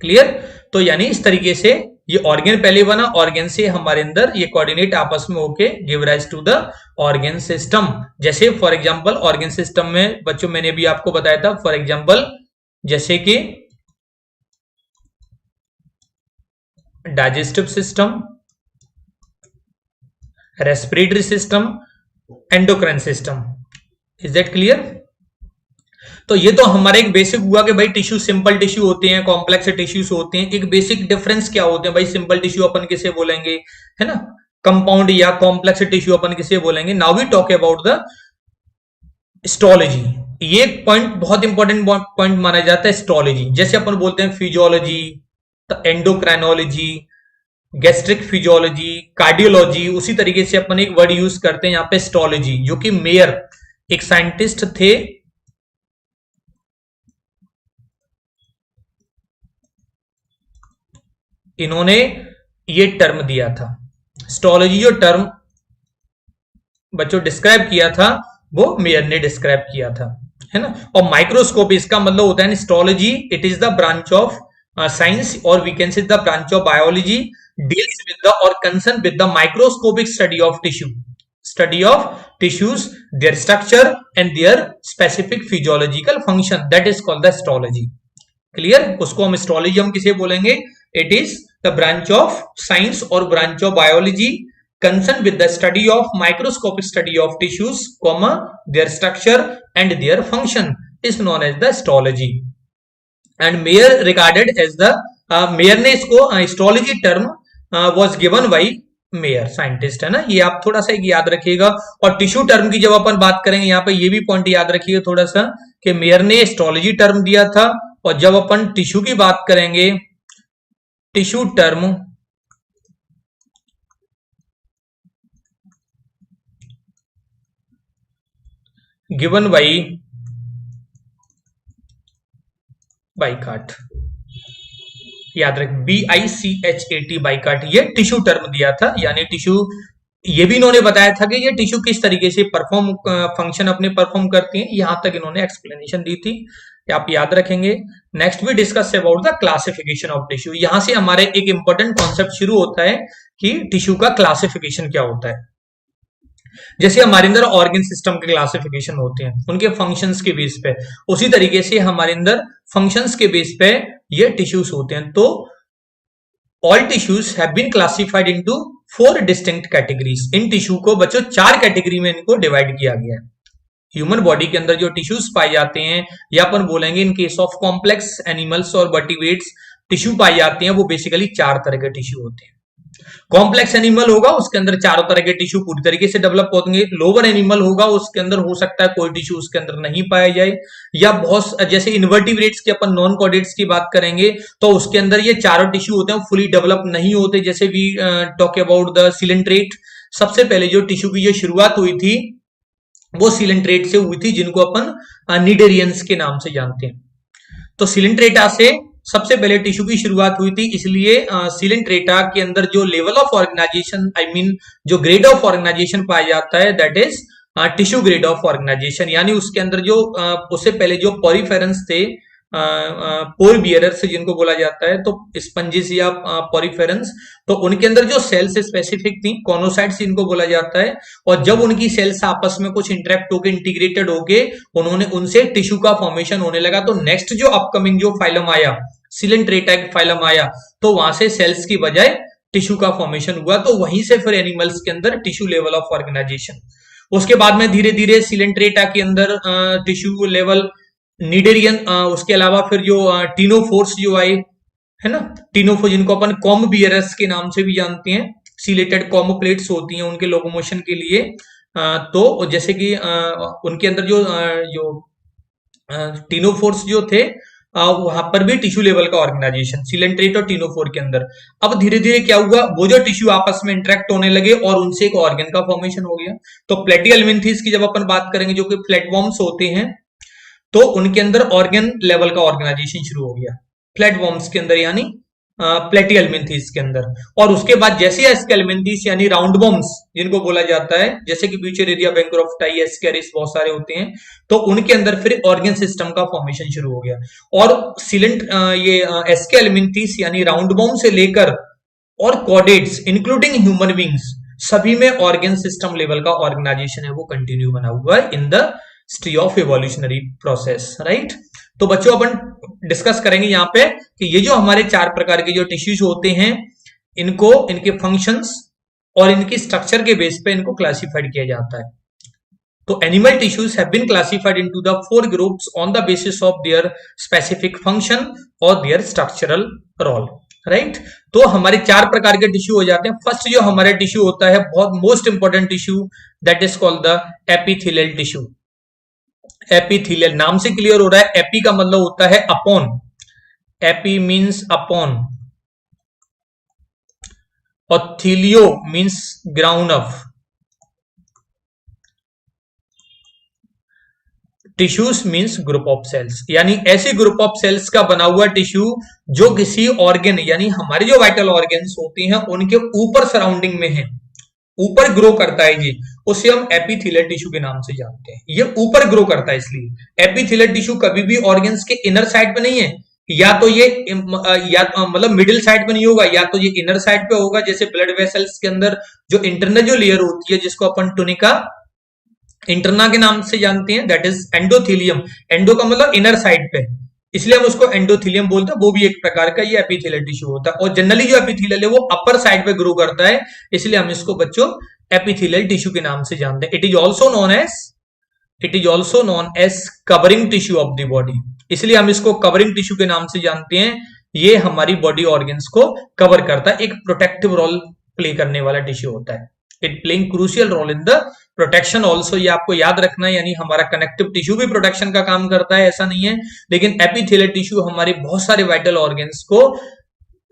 S1: क्लियर? तो यानी इस तरीके से ये ऑर्गेन पहले बना, ऑर्गेन से हमारे अंदर ये कोऑर्डिनेट आपस में होके give rise to the organ system. जैसे फॉर एग्जांपल ऑर्गेन सिस्टम में बच्चों मैंने भी आपको बताया था, फॉर एग्जांपल जैसे कि digestive system, respiratory system, endocrine system. Is that clear? तो ये तो हमारा एक बेसिक हुआ कि भाई टिश्यू, सिंपल टिश्यू होते हैं, कॉम्प्लेक्स टिश्यूज होते हैं। एक बेसिक डिफरेंस क्या होते हैं भाई, सिंपल टिश्यू अपन किसे बोलेंगे, है ना, कंपाउंड या कॉम्प्लेक्स टिश्यू अपन किसे बोलेंगे। Now we talk about the histology. ये पॉइंट बहुत इंपॉर्टेंट पॉइंट माना जाता है, हिस्टोलॉजी। जैसे अपन बोलते हैं physiology, endocrinology, gastric physiology, cardiology, उसी तरीके से अपन एक वर्ड यूज करते हैं यहाँ पे हिस्टोलॉजी, जो कि मेयर एक साइंटिस्ट थे, इन्होंने ये टर्म दिया था। हिस्टोलॉजी जो टर्म बच्चों डिस्क्राइब किया था वो मेयर ने डिस्क्राइब किया था, है ना। और माइक्रोस्कोप, इसका मतलब होता है histology, it is the branch of science और we can say the branch of biology deals with the और concern with the microscopic study of tissue, study of tissues, their structure and their specific physiological function, that is called the histology. Clear? उसको हम histology हम किसे बोलेंगे, it is the branch of science और branch of biology concerned with the study of microscopic study of tissues, comma, their structure and their function is known as the histology. And Mayer regarded as the Mayer ने इसको histology term was given by Mayer, scientist है ना, ये आप थोड़ा सा याद रखिएगा। और टिश्यू टर्म की जब अपन बात करेंगे यहाँ पे ये भी पॉइंट याद रखिएगा थोड़ा सा कि मेयर ने हिस्टोलॉजी टर्म दिया था, और जब अपन टिश्यू की बात करेंगे, tissue term given by boycott, याद रख, BICHAT, बाइकाट, ये टिश्यू टर्म दिया था। यानी टिश्यू, ये भी इन्होंने बताया था कि ये टिश्यू किस तरीके से परफॉर्म फंक्शन अपने परफॉर्म करती हैं, यहां तक इन्होंने एक्सप्लेनेशन दी थी, आप याद रखेंगे। Next we discuss about the classification of tissue. यहां से हमारे एक इंपॉर्टेंट कॉन्सेप्ट शुरू होता है कि टिश्यू का क्लासिफिकेशन क्या होता है। जैसे हमारे अंदर ऑर्गन सिस्टम के क्लासिफिकेशन होते हैं उनके फंक्शंस के बेस पे, उसी तरीके से हमारे अंदर फंक्शंस के बेस पे ये टिश्यूज होते हैं। तो all tissues have been classified into 4 distinct categories. इन टिश्यू को बच्चों 4 कैटेगरी में इनको डिवाइड किया गया है। ह्यूमन बॉडी के अंदर जो टिश्यूज पाए जाते हैं, या अपन बोलेंगे इन केस ऑफ कॉम्प्लेक्स एनिमल्स और वर्टिब्रेट्स टिश्यू पाए जाते हैं, वो बेसिकली 4 तरह के टिश्यू होते हैं। कॉम्प्लेक्स एनिमल होगा उसके अंदर चारों तरह के टिश्यू पूरी तरीके से डेवलप होंगे। लोअर एनिमल होगा उसके अंदर हो सकता है कोई टिश्यू उसके अंदर नहीं पाया जाए, या बहुत, जैसे इन्वर्टिब्रेट्स की अपन नॉन कॉर्डेट्स की बात करेंगे तो उसके अंदर ये चारों टिश्यू होते हैं फुली डेवलप नहीं होते। जैसे we talk about the coelenterate, सबसे पहले जो टिश्यू की जो शुरुआत हुई थी वो सिलेंट्रेट से हुई थी, जिनको अपन निडेरियंस के नाम से जानते हैं। तो सिलेंट्रेटा से सबसे पहले टिश्यू की शुरुआत हुई थी, इसलिए सिलेंट्रेटा के अंदर जो level of organisation, I mean जो ग्रेड ऑफ ऑर्गेनाइजेशन पाया जाता है, that is tissue grade of organisation. यानी उसके अंदर जो उससे पहले जो पॉरीफेरेंस थे, पोर बियरर्स जिनको बोला जाता है, तो स्पंजिस या पॉरीफेरेंस, तो उनके अंदर जो सेल्स स्पेसिफिक थी, कॉनोसाइट्स इनको बोला जाता है। और जब उनकी सेल्स आपस में कुछ इंटरेक्ट होके इंटीग्रेटेड होके उन्होंने उनसे टिश्यू का फॉर्मेशन होने लगा। तो नेक्स्ट जो अपकमिंग जो फाइलम आया, सिलेंट्रेटा फाइलम आया, तो वहां से सेल्स की बजाय टिश्यू का फॉर्मेशन हुआ। तो वहीं से फिर एनिमल्स के अंदर टिश्यू लेवल ऑफ ऑर्गेनाइजेशन। उसके बाद में धीरे धीरे सिलेंट्रेटा के अंदर टिश्यू लेवल, निडेरियन, उसके अलावा फिर जो टीनोफोर्स जो आए, है ना, टीनोफोर जिनको अपन कॉम बियरस के नाम से भी जानते हैं, सिलेटेड कॉम प्लेट्स होती हैं उनके लोकोमोशन के लिए। तो जैसे कि उनके अंदर जो टीनोफोर्स जो थे, वहां पर भी टिश्यू लेवल का ऑर्गेनाइजेशन सिलेंट्रेट और टीनोफोर के अंदर। अब धीरे धीरे क्या हुआ, वो जो टिश्यू आपस में इंटरेक्ट होने लगे और उनसे एक ऑर्गन का फॉर्मेशन हो गया। तो प्लेटिहेल्मिन्थेस की जब अपन बात करेंगे, जो कि फ्लैटवर्म्स होते हैं, तो उनके अंदर ऑर्गन लेवल का ऑर्गेनाइजेशन शुरू हो गया फ्लैटवर्म्स के अंदर। यानी प्लेटिहेल्मिन्थेस के अंदर। और उसके बाद जैसे एस्केल्मिन्थेस यानी राउंड बॉम्ब्स जिनको बोला जाता है, जैसे कि ब्यूचेरेरिया, बैंक्रोफ्टाई, एस्केरिस, बहुत सारे होते हैं, तो उनके अंदर फिर ऑर्गन सिस्टम का फॉर्मेशन शुरू हो गया। और ये एस्केल्मिन्थेस यानी राउंड बॉम्ब से लेकर और कॉर्डेट्स इंक्लूडिंग ह्यूमन बींग्स सभी में ऑर्गन सिस्टम लेवल का ऑर्गेनाइजेशन है वो कंटिन्यू बना हुआ है in the history of evolutionary process, right. तो बच्चों अपन डिस्कस करेंगे यहाँ पे कि ये जो हमारे 4 प्रकार के जो टिश्यूज होते हैं, इनको इनके फंक्शंस और इनकी स्ट्रक्चर के बेस पे इनको क्लासिफाइड किया जाता है। तो animal tissues have been classified into the 4 groups on the basis of their specific function और देयर स्ट्रक्चरल रोल, राइट। तो हमारे 4 प्रकार के टिश्यू हो जाते हैं। फर्स्ट जो हमारे टिश्यू होता है, बहुत most important tissue, that is called the epithelial tissue. Epithelial नाम से क्लियर हो रहा है, एपी का मतलब होता है अपॉन, एपी मींस अपॉन, और thelio means ground of. Tissues means group of cells, यानी ऐसे ग्रुप ऑफ सेल्स का बना हुआ टिश्यू जो किसी ऑर्गन यानी हमारे जो वाइटल ऑर्गन्स होती हैं उनके ऊपर सराउंडिंग में है, ऊपर ग्रो करता है जी, उसे हम एपिथेलियल टिश्यू के नाम से जानते हैं। ये ऊपर ग्रो करता है, इसलिए एपिथेलियल टिश्यू कभी भी ऑर्गन्स के इनर साइड पे नहीं है, या तो ये या मतलब मिडिल साइड पे नहीं होगा, या तो ये इनर साइड पे होगा, जैसे ब्लड वेसल्स के अंदर जो इंटरनल जो लेयर होती है जिसको अपन टुनिका इंटरना के नाम से जानते हैं, दैट इज एंडोथेलियम। एंडो का मतलब इनर साइड पे, इसलिए हम उसको एंडोथेलियम बोलते हैं, वो भी एक प्रकार का ये एपिथेलियल टिश्यू होता है। और जनरली जो एपिथेलियल है वो अपर साइड पे ग्रो करता है, इसलिए हम इसको बच्चों एपिथेलियल टिश्यू के नाम से जानते हैं। It is also known as covering tissue of the body, इसलिए हम इसको कवरिंग टिश्यू के नाम से जानते हैं। ये हमारी बॉडी ऑर्गन्स को कवर करता है, एक प्रोटेक्टिव रोल प्ले करने वाला टिश्यू होता है। It playing crucial role in the protection also, ये आपको याद रखना है, यानी हमारा कनेक्टिव टिश्यू भी प्रोटेक्शन का काम करता है, ऐसा नहीं है, लेकिन एपिथेलियल टिश्यू हमारे बहुत सारे वाइटल ऑर्गन्स को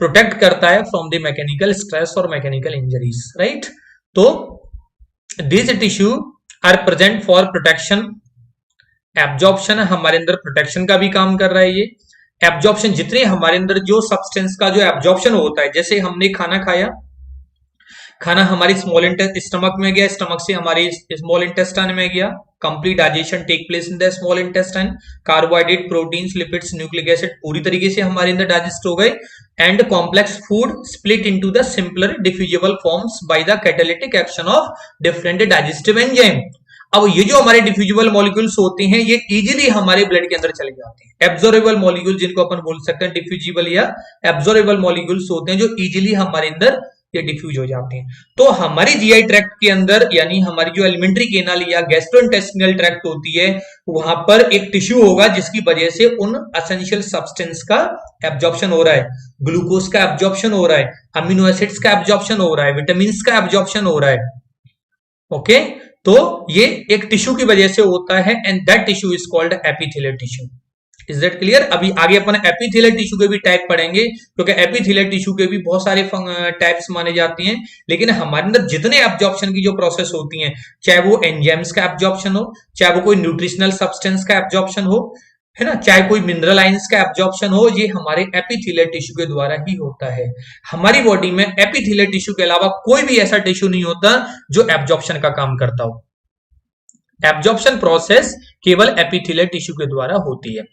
S1: प्रोटेक्ट करता है फ्रॉम द मैकेनिकल स्ट्रेस और मैकेनिकल इंजरीज, राइट। तो this tissue are present for protection, absorption, हमारे अंदर प्रोटेक्शन का भी काम कर रहा है ये। एब्जॉर्प्शन, जितने हमारे अंदर जो सब्सटेंस का जो एब्जॉर्प्शन होता है, जैसे हमने खाना खाया, खाना हमारी स्मॉल स्टमक में गया, स्टमक से हमारी स्मॉल इंटेस्टाइन में गया, complete digestion take place in the small intestine, carbohydrate, proteins, lipids, nucleic acid पूरी तरीके से हमारे अंदर डाइजेस्ट हो गए, and complex food split into the simpler diffusible forms by the catalytic action of different digestive enzyme. अब ये जो हमारे डिफ्यूजिबल मॉलिक्यूल्स होते हैं ये इजीली हमारे ब्लड के अंदर चले जाते हैं। एब्जॉर्बेबल मॉलिक्यूल जिनको अपन बोल सकते हैं डिफ्यूजिबल या एब्जॉर्बेबल मॉलिक्यूल्स होते हैं जो इजीली हमारे अंदर ये डिफ्यूज हो जाते हैं। तो हमारी जीआई ट्रैक्ट के अंदर, यानी हमारी जो एलिमेंट्री केनाल या गैस्ट्रोइंटेस्टिनल ट्रैक्ट होती है, वहां पर एक टिश्यू होगा जिसकी वजह से उन एसेंशियल सब्सटेंस का एब्जॉर्प्शन हो रहा है, ग्लूकोज का एब्जॉर्प्शन हो रहा है, अमीनो एसिड्स का एब्जॉर्प्शन हो रहा है, विटामिन का एब्जॉर्प्शन हो रहा है। ओके, तो ये एक टिश्यू की वजह से होता है, and that tissue is called epithelial tissue. Is that clear? अभी आगे अपन एपिथेलियल टिश्यू के भी टाइप पढ़ेंगे, क्योंकि एपिथेलियल टिश्यू के भी बहुत सारे टाइप्स माने जाते हैं, लेकिन हमारे अंदर जितने एब्जॉर्प्शन की जो प्रोसेस होती है, चाहे वो एंजाइम्स का एब्जॉर्प्शन हो, चाहे वो कोई न्यूट्रिशनल सब्सटेंस का एब्जॉर्प्शन हो, है ना, चाहे कोई मिनरल आयंस का एब्जॉर्प्शन हो, ये हमारे एपिथेलियल टिश्यू के द्वारा ही होता है। हमारी बॉडी में एपिथेलियल टिश्यू के अलावा कोई भी ऐसा टिश्यू नहीं होता जो एब्जॉर्प्शन का काम करता हो। एब्जॉर्प्शन प्रोसेस केवल एपिथेलियल टिश्यू के द्वारा होती है।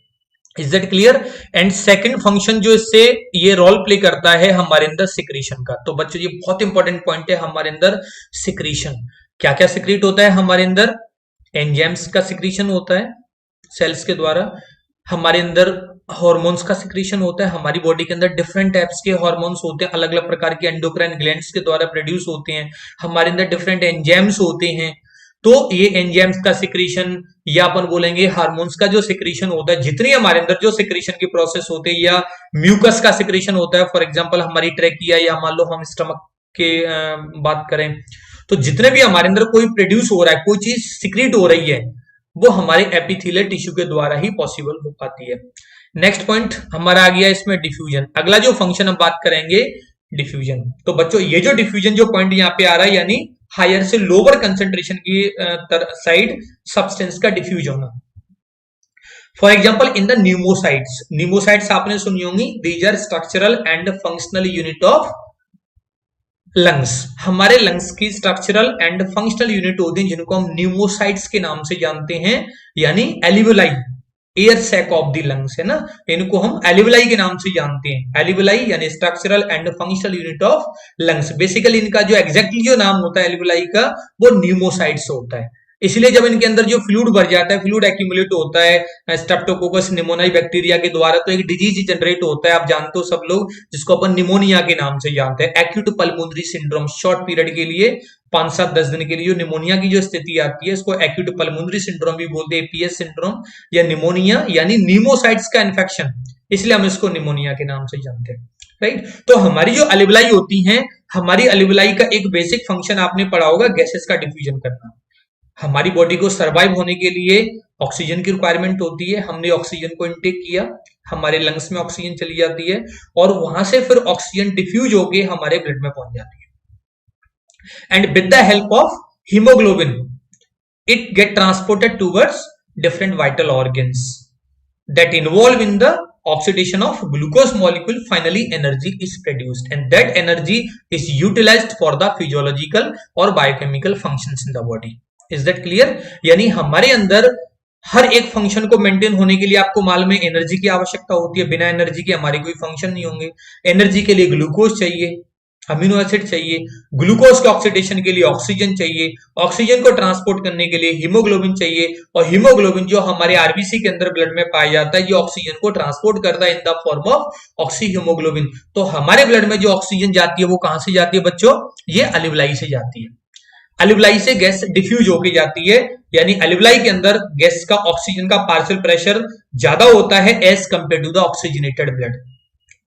S1: Is that clear? And second function जो इससे ये रोल प्ले करता है हमारे अंदर सिक्रीशन का। तो बच्चों ये बहुत इंपॉर्टेंट पॉइंट है, हमारे अंदर सिक्रीशन, क्या क्या सिक्रीट होता है हमारे अंदर? एंजाइम्स का सिक्रीशन होता है सेल्स के द्वारा, हमारे अंदर हार्मोन्स का सिक्रीशन होता है, हमारी बॉडी के अंदर डिफरेंट टाइप्स के हार्मोन्स होते हैं, अलग अलग प्रकार के एंडोक्राइन ग्लैंड्स के द्वारा प्रोड्यूस होते हैं, हमारे अंदर डिफरेंट एंजाइम्स होते हैं। तो ये एंजाइम्स का सिक्रीशन या अपन बोलेंगे हार्मोन्स का जो सिक्रीशन होता है, जितनी हमारे अंदर जो सिक्रीशन की प्रोसेस होती है, या म्यूकस का सिक्रीशन होता है, फॉर एग्जांपल हमारी ट्रेकिया या मान लो हम स्टमक के बात करें, तो जितने भी हमारे अंदर कोई प्रोड्यूस हो रहा है, कोई चीज सिक्रीट हो रही है, वो हमारे एपिथेलियल टिश्यू के द्वारा ही पॉसिबल हो पाती है। नेक्स्ट पॉइंट हमारा आ गया इसमें डिफ्यूजन। अगला जो फंक्शन हम बात करेंगे डिफ्यूजन। तो बच्चों ये जो डिफ्यूजन जो पॉइंट यहाँ पे आ रहा है, यानी हायर से लोअर कंसेंट्रेशन की साइड सब्सटेंस का डिफ्यूज होना। For example in the pneumocytes, pneumocytes आपने सुनी होंगी, these are structural and functional unit of lungs. हमारे लंग्स की स्ट्रक्चरल एंड फंक्शनल यूनिट होती हैं जिनको हम न्यूमोसाइट्स के नाम से जानते हैं, यानी alveoli, air sac of the lungs है ना, इनको हम एल्वियोलाई के नाम से जानते हैं। एल्वियोलाई यानी structural and functional unit of lungs. Basically इनका जो एग्जैक्टली जो नाम होता है एल्वियोलाई का, वो न्यूमोसाइट्स होता है। इसलिए जब इनके अंदर जो फ्लूइड भर जाता है, फ्लूइड एक्यूमुलेट होता है स्ट्रेप्टोकोकस निमोनियाई बैक्टीरिया के द्वारा, तो एक डिजीज जनरेट होता है, आप जानते हो सब लोग, जिसको अपन निमोनिया के नाम से जानते हैं। Acute pulmonary syndrome, short period के लिए 5-7-10 दिन के लिए निमोनिया की जो स्थिति आती है, इसको एक्यूट पल्मोनरी सिंड्रोम भी बोलते हैं, एपीएस सिंड्रोम या निमोनिया यानी न्यूमोसाइट्स का इन्फेक्शन, इसलिए हम इसको निमोनिया के नाम से जानते हैं, राइट। तो हमारी जो एल्वियोलाई होती हैं, हमारी एल्वियोलाई का एक बेसिक फंक्शन आपने पढ़ा होगा, गैसेस का डिफ्यूजन करना। हमारी बॉडी को सरवाइव होने के लिए ऑक्सीजन की रिक्वायरमेंट होती है, हमने ऑक्सीजन को इनटेक किया, हमारे लंग्स में ऑक्सीजन चली जाती है और वहां से फिर ऑक्सीजन डिफ्यूज होके हमारे ब्लड में पहुंच जाती है। And with the help of haemoglobin it get transported towards different vital organs that involve in the oxidation of glucose molecule. Finally energy is produced and that energy is utilized for the physiological or biochemical functions in the body. Is that clear? यानी हमारे अंदर हर एक function को maintain होने के लिए आपको मालूम है एनर्जी की आवश्यकता होती है, बिना एनर्जी के हमारे कोई फंक्शन नहीं होंगे। एनर्जी के लिए ग्लूकोज चाहिए, अमीनो एसिड चाहिए, ग्लूकोज के ऑक्सीडेशन के लिए ऑक्सीजन चाहिए, ऑक्सीजन को ट्रांसपोर्ट करने के लिए हीमोग्लोबिन चाहिए, और हीमोग्लोबिन जो हमारे आरबीसी के अंदर ब्लड में पाया जाता है, ये ऑक्सीजन को ट्रांसपोर्ट करता है in the form of oxy haemoglobin. तो हमारे ब्लड में जो ऑक्सीजन जाती है वो कहां से जाती है बच्चों? ये एल्वियोलाई से जाती है। एल्वियोलाई से गैस डिफ्यूज होके जाती है, यानी एल्वियोलाई के अंदर गैस का ऑक्सीजन का पार्शियल प्रेशर ज्यादा होता है as compare to the oxygenated blood,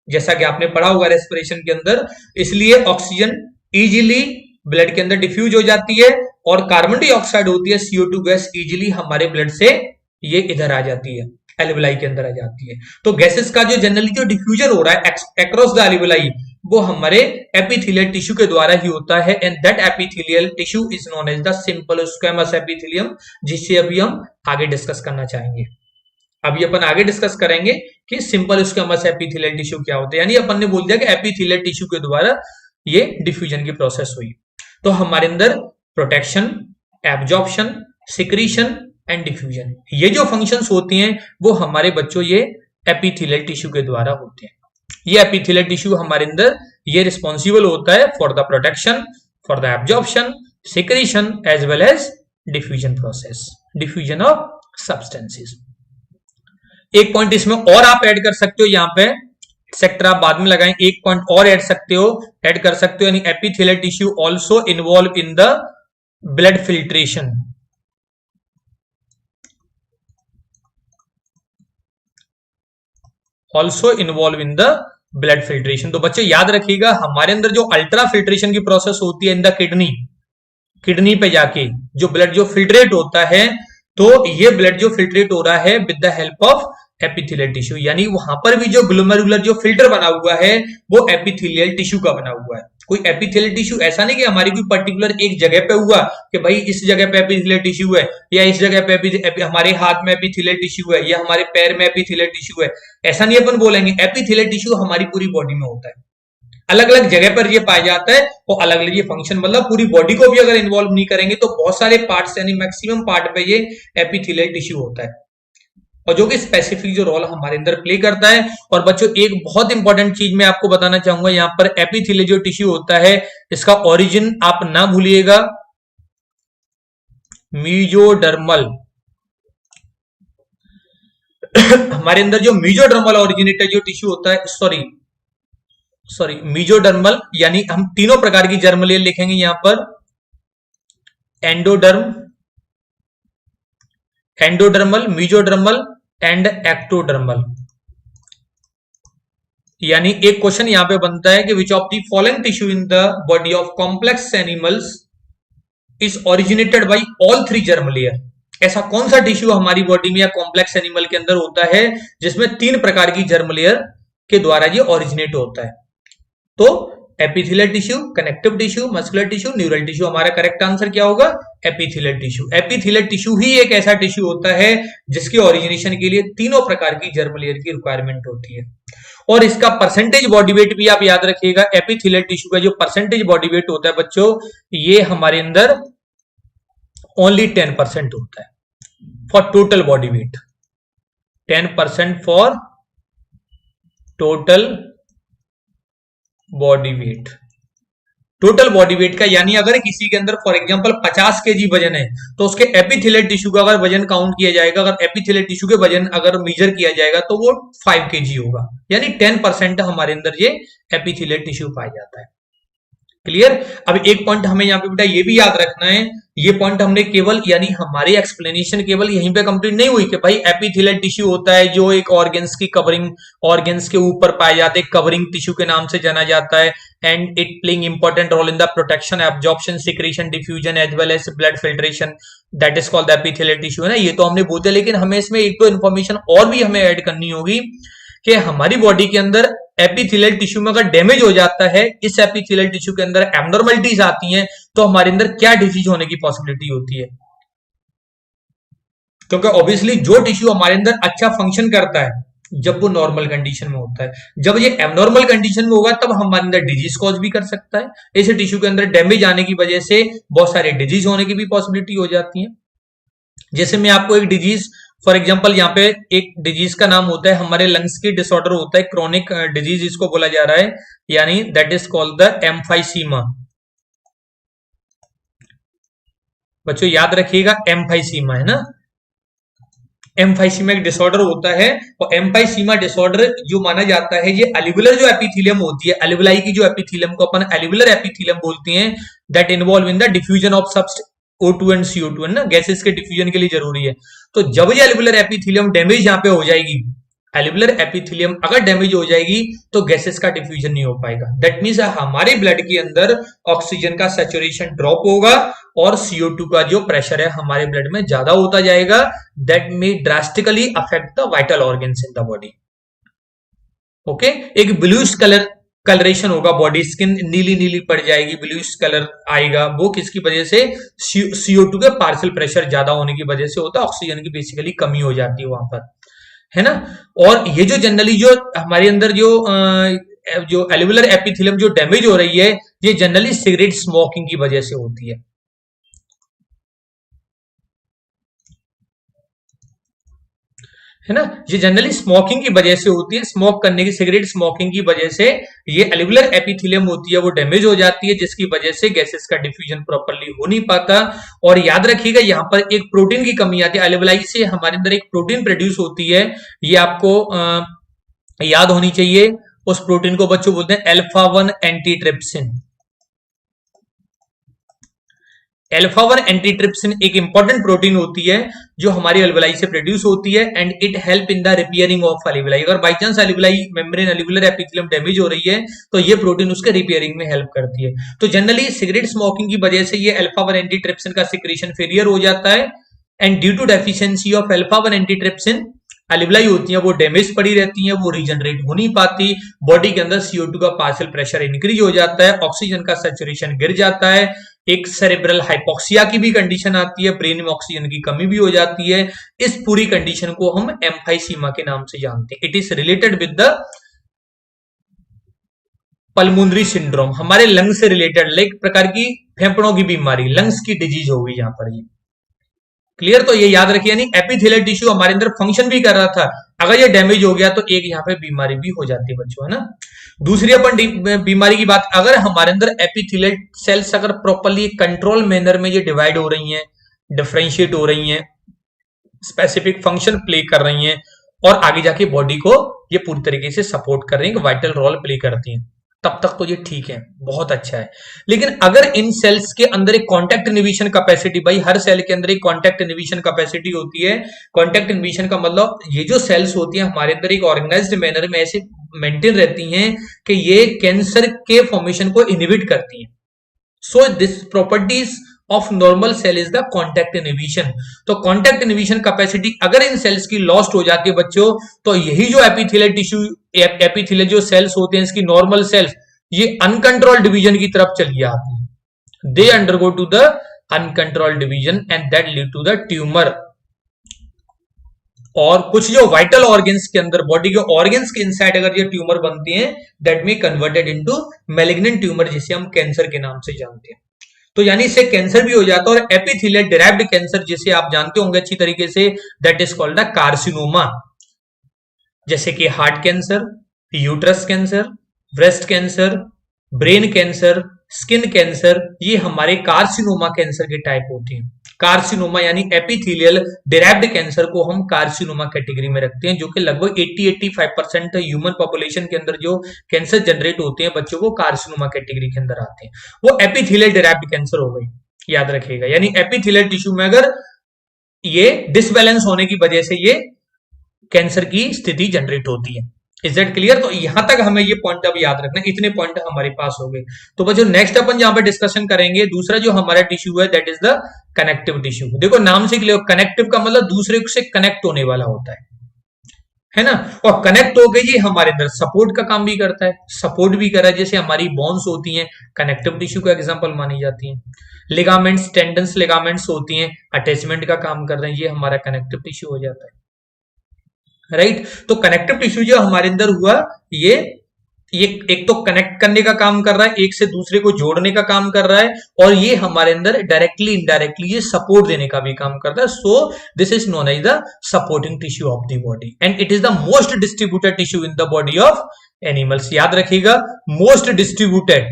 S1: जैसा कि आपने पढ़ा होगा रेस्पिरेशन के अंदर। इसलिए ऑक्सीजन इजीली ब्लड के अंदर डिफ्यूज हो जाती है और कार्बन डाइऑक्साइड होती है CO2 गैस इजीली हमारे ब्लड से ये इधर आ जाती है, एल्वियोलाई के अंदर आ जाती है। तो गैसेस का जो जनरली जो डिफ्यूजन हो रहा है अक्रॉस द एल्वियोलाई, वो हमारे एपिथेलियल टिश्यू के द्वारा ही होता है। And that epithelial tissue is known as the simple squamous epithelium, जिससे अभी हम आगे डिस्कस करना चाहेंगे। अभी अपन आगे डिस्कस करेंगे कि सिंपल स्क्वेमस एपिथेलियल टिश्यू क्या होता है, यानी अपन ने बोल दिया कि एपिथेलियल टिश्यू के द्वारा ये डिफ्यूजन की प्रोसेस हुई। तो हमारे अंदर protection, absorption, secretion and diffusion, ये जो फंक्शंस होती हैं वो हमारे बच्चों ये एपिथेलियल टिश्यू के द्वारा होते हैं। ये एपिथेलियल टिश्यू हमारे अंदर ये रिस्पॉन्सिबल होता है for the protection, for the absorption, secretion as well as diffusion process, diffusion of substances. एक पॉइंट इसमें और आप ऐड कर सकते हो, यहाँ पे सेक्टर आप बाद में लगाएं, एक पॉइंट और ऐड कर सकते हो, यानी epithelial tissue also involve in the blood filtration. Also involve in the blood filtration. तो बच्चे याद रखिएगा, हमारे अंदर जो अल्ट्रा फिल्ट्रेशन की प्रोसेस होती है इन द किडनी पे जाके जो ब्लड जो फिल्ट्रेट होता है, तो ये ब्लड जो फिल्ट्रेट हो रहा है with the help of epithelial tissue, यानी वहां पर भी जो ग्लोमेरुलर जो फिल्टर बना हुआ है वो एपिथेलियल टिश्यू का बना हुआ है। कोई एपिथेलियल टिश्यू ऐसा नहीं कि हमारी कोई पर्टिकुलर एक जगह पे हुआ कि भाई इस जगह पे एपिथेलियल टिश्यू है, या इस जगह पे हमारे हाथ में एपिथेलियल टिश्यू है, या हमारे पैर में एपिथेलियल टिश्यू है, ऐसा नहीं अपन बोलेंगे। एपिथेलियल टिश्यू हमारी पूरी बॉडी में होता है, अलग अलग जगह पर ये पाया जाता है, और अलग अलग ये फंक्शन, मतलब पूरी बॉडी को भी अगर इन्वॉल्व नहीं करेंगे तो बहुत सारे पार्ट्स यानी मैक्सिमम पार्ट पे ये एपिथेलियल टिश्यू होता है, और जो कि स्पेसिफिक जो रोल हमारे अंदर प्ले करता है। और बच्चों एक बहुत इंपॉर्टेंट चीज मैं आपको बताना चाहूंगा, यहाँ पर एपिथेलियल जो टिश्यू होता है इसका ओरिजिन आप ना भूलिएगा, मीजोडर्मल। हमारे अंदर जो मीजोडर्मल ओरिजिनेटेड जो टिश्यू होता है, सॉरी मीजोडर्मल, यानी हम तीनों प्रकार की जर्म लेयर लिखेंगे यहां पर, एंडोडर्मल, मीजोडर्मल एंड एक्टोडर्मल। यानी एक क्वेश्चन यहां पे बनता है कि which of the following tissue in the body of complex animals is originated by all 3 germ layer. ऐसा कौन सा टिश्यू हमारी बॉडी में या कॉम्प्लेक्स एनिमल के अंदर होता है जिसमें 3 प्रकार की जर्म लेयर के द्वारा ये ओरिजिनेट होता है? तो epithelial tissue, connective tissue, muscular tissue, neural tissue. हमारा करेक्ट आंसर क्या होगा? Epithelial tissue. एपिथेलियल टिश्यू ही एक ऐसा टिश्यू होता है जिसकी ओरिजिनेशन के लिए तीनों प्रकार की जर्म लेयर की रिक्वायरमेंट होती है। और इसका परसेंटेज बॉडी वेट भी आप याद रखिएगा, एपिथेलियल टिश्यू का जो परसेंटेज बॉडी वेट होता है बच्चों, ये हमारे अंदर ओनली 10% होता है for total body weight. 10% for total body weight. Total body weight का यानी अगर किसी के अंदर फॉर एग्जांपल 50 केजी वजन है तो उसके एपिथेलियल टिश्यू का अगर वजन काउंट किया जाएगा, अगर एपिथेलियल टिश्यू के वजन अगर मेजर किया जाएगा तो वो 5 केजी होगा, यानी 10% हमारे अंदर ये एपिथेलियल टिश्यू पाया जाता है। क्लियर? अब एक पॉइंट हमें यहाँ पे बेटा ये भी याद रखना है, ये पॉइंट हमने केवल यानी हमारी एक्सप्लेनेशन केवल यहीं पे कंप्लीट नहीं हुई कि भाई एपिथेलियल टिश्यू होता है जो एक ऑर्गन्स की कवरिंग, ऑर्गन्स के ऊपर पाए जाते हैं, कवरिंग टिश्यू के नाम से जाना जाता है, and it playing important role in the protection, absorption, secretion, diffusion as well as blood filtration, that is called the epithelial tissue, है ना। ये तो हमने बोलते, लेकिन हमें इसमें एक दो इन्फॉर्मेशन और भी हमें ऐड करनी होगी कि हमारी बॉडी के अंदर एपिथेलियल टिश्यू में अगर डैमेज हो जाता है, इस एपिथेलियल टिश्यू के अंदर एब्नॉर्मलिटीज आती हैं, तो हमारे अंदर क्या डिजीज होने की पॉसिबिलिटी होती है? क्योंकि ऑब्वियसली जो टिश्यू हमारे अंदर अच्छा फंक्शन करता है जब वो नॉर्मल कंडीशन में होता है, जब ये एब्नॉर्मल कंडीशन में होगा तब हमारे अंदर डिजीज कॉज भी कर सकता है। ऐसे टिश्यू के अंदर डैमेज आने की वजह से बहुत सारे डिजीज होने की भी पॉसिबिलिटी हो जाती है। जैसे मैं आपको एक डिजीज फॉर एग्जांपल यहाँ पे एक डिजीज का नाम होता है, हमारे लंग्स की डिसऑर्डर होता है, क्रोनिक डिजीज इसको बोला जा रहा है, यानी that is called the emphysema. बच्चों याद रखिएगा एम्फाइसीमा, है ना। एम्फाइसीमा एक डिसऑर्डर होता है, और एम्फाइसीमा डिसऑर्डर जो माना जाता है, ये एल्वियुलर जो एपिथेलियम होती है, एल्वियुलाई की जो एपिथेलियम को अपन एल्वियुलर एपिथेलियम बोलते हैं, that involve in the diffusion of substance O2 and CO2, है ना, गैसेस के डिफ्यूजन के लिए जरूरी है। तो जब ये एल्वियुलर एपिथेलियम डैमेज यहाँ पे हो जाएगी, एल्वियुलर एपिथेलियम अगर डैमेज हो जाएगी तो गैसेस का डिफ्यूजन नहीं हो पाएगा। दैट मींस हमारे ब्लड के अंदर ऑक्सीजन का सैचुरेशन ड्रॉप होगा और CO2 का जो प्रेशर है हमारे ब्लड में ज्यादा होता जाएगा। That may drastically affect the vital organs in the body. Okay, एक ब्लूइश कलरेशन होगा, बॉडी स्किन नीली नीली पड़ जाएगी, ब्लूइश कलर आएगा, वो किसकी वजह से? CO2 के पार्शियल प्रेशर ज्यादा होने की वजह से होता है, ऑक्सीजन की बेसिकली कमी हो जाती है वहां पर, है ना। और ये जो जनरली जो हमारे अंदर जो एल्वियुलर एपिथेलियम जो डैमेज हो रही है, ये जनरली सिगरेट स्मोकिंग की वजह से होती है ना। ये जनरली स्मोकिंग की वजह से होती है, स्मोक करने की, सिगरेट स्मोकिंग की वजह से ये एल्वियुलर एपिथेलियम होती है वो डैमेज हो जाती है, जिसकी वजह से गैसेस का डिफ्यूजन प्रॉपर्ली हो नहीं पाता। और याद रखिएगा यहाँ पर एक प्रोटीन की कमी आती है, एल्वियुलाई से हमारे अंदर एक प्रोटीन प्रोड्यूस होती है, ये आपको याद होनी चाहिए। उस प्रोटीन को बच्चों बोलते हैं अल्फा 1 एंटीट्रिप्सिन। अल्फा 1 एंटीट्रिप्सिन एक इंपॉर्टेंट प्रोटीन होती है जो हमारी एल्वियुलाई से प्रोड्यूस होती है, and it help in the repairing of alveoli. अगर by chance alveoli membrane, alveolar epithelium damage हो रही है तो ये प्रोटीन उसके रिपेयरिंग में हेल्प करती है। तो जनरली सिगरेट स्मोकिंग की वजह से ये अल्फा 1 एंटीट्रिप्सिन का सिक्रीशन फेलियर हो जाता है, and due to deficiency of alpha 1 antitrypsin alveoli होती है वो डैमेज पड़ी रहती है, वो रीजनरेट हो नहीं पाती, बॉडी के अंदर CO2 का पार्शियल प्रेशर इंक्रीज हो जाता है, ऑक्सीजन का सैचुरेशन गिर जाता है, एक सेरेब्रल हाइपोक्सिया की भी कंडीशन आती है, ब्रेन में ऑक्सीजन की कमी भी हो जाती है। इस पूरी कंडीशन को हम एम्फाइसीमा के नाम से जानते हैं। It is related with the pulmonary syndrome, हमारे लंग्स से रिलेटेड, लाइक प्रकार की फेफड़ों की बीमारी, लंग्स की डिजीज होगी यहाँ पर ये। क्लियर? तो ये याद रखिए, यानी एपिथेलियल टिश्यू हमारे अंदर फंक्शन भी कर रहा था, अगर ये डैमेज हो गया तो एक यहाँ पे बीमारी भी हो जाती है बच्चों, है ना। दूसरी अपन बीमारी की बात, अगर हमारे अंदर एपिथेलियल सेल्स अगर प्रॉपर्ली कंट्रोल मैनर में ये डिवाइड हो रही हैं, डिफरेंशिएट हो रही हैं, स्पेसिफिक फंक्शन प्ले कर रही हैं, और आगे जाके बॉडी को ये पूरी तरीके से सपोर्ट कर रही है, वाइटल रोल प्ले करती हैं, तब तक तो ये ठीक है, बहुत अच्छा है। लेकिन अगर इन सेल्स के अंदर एक कॉन्टैक्ट इनहिबिशन कैपेसिटी, भाई हर सेल के अंदर एक कॉन्टैक्ट इनहिबिशन कैपेसिटी होती है। कॉन्टैक्ट इनहिबिशन का मतलब ये जो सेल्स होती हैं हमारे अंदर एक ऑर्गेनाइज्ड मैनर में ऐसे मेंटेन रहती हैं कि ये कैंसर के फॉर्मेशन को इनहिबिट करती हैं। So this properties of normal cell is the contact inhibition. तो कॉन्टैक्ट इनहिबिशन कैपेसिटी अगर इन सेल्स की लॉस्ट हो जाती है बच्चों, तो यही जो एपिथेलियल टिश्यू, एपिथेलियल जो सेल्स होते हैं इसकी नॉर्मल सेल्स, ये अनकंट्रोल्ड डिवीजन की तरफ चली जाती है। They undergo to the uncontrolled division and that lead to the tumour. और कुछ जो वाइटल ऑर्गन्स के अंदर, बॉडी के ऑर्गन्स के इनसाइड अगर ये ट्यूमर बनती हैं, that may converted into malignant tumour, जिसे हम कैंसर के नाम से जानते हैं। तो यानी इससे कैंसर भी हो जाता है। और एपिथेलियल डिराइव्ड कैंसर, जिसे आप जानते होंगे अच्छी तरीके से, that is called the carcinoma. जैसे कि heart cancer, uterus cancer, breast cancer, brain cancer, skin cancer, ये हमारे कार्सिनोमा कैंसर के टाइप होते हैं। कार्सिनोमा यानी एपिथेलियल डिराइव्ड कैंसर को हम कार्सिनोमा कैटेगरी में रखते हैं, जो कि लगभग 80-85% ह्यूमन पॉपुलेशन के अंदर जो कैंसर जनरेट होते हैं बच्चों को कार्सिनोमा कैटेगरी के अंदर आते हैं। वो एपिथेलियल डिराइव्ड कैंसर हो गई, याद रखिएगा। यानी एपिथेलियल टिश्यू में अगर ये डिसबैलेंस होने की वजह से ये कैंसर की स्थिति जनरेट होती है। Is that clear? तो यहां तक हमें ये पॉइंट अब याद रखना, इतने पॉइंट हमारे पास हो गए। तो बच्चों नेक्स्ट अपन जहां पे डिस्कशन करेंगे, दूसरा जो हमारा टिश्यू है that is the connective tissue. देखो नाम से क्लियर, कनेक्टिव का मतलब दूसरे से कनेक्ट होने वाला होता है ना। और कनेक्ट हो गई, ये हमारे अंदर सपोर्ट का काम भी करता है, सपोर्ट भी कर रहा है। जैसे हमारी बोन्स होती हैं, कनेक्टिव टिश्यू का एग्जांपल मानी जाती हैं। लिगामेंट्स, टेंडन्स, लिगामेंट्स होती हैं, अटैचमेंट का काम कर रहे हैं, ये हमारा कनेक्टिव टिश्यू हो जाता है, राइट। तो कनेक्टिव टिश्यू जो हमारे अंदर हुआ, ये एक तो कनेक्ट करने का काम कर रहा है, एक से दूसरे को जोड़ने का काम कर रहा है, और ये हमारे अंदर डायरेक्टली इनडायरेक्टली ये सपोर्ट देने का भी काम करता है। So this is known as the supporting tissue of the body and it is the most distributed tissue in the body of animals. याद रखिएगा, मोस्ट डिस्ट्रीब्यूटेड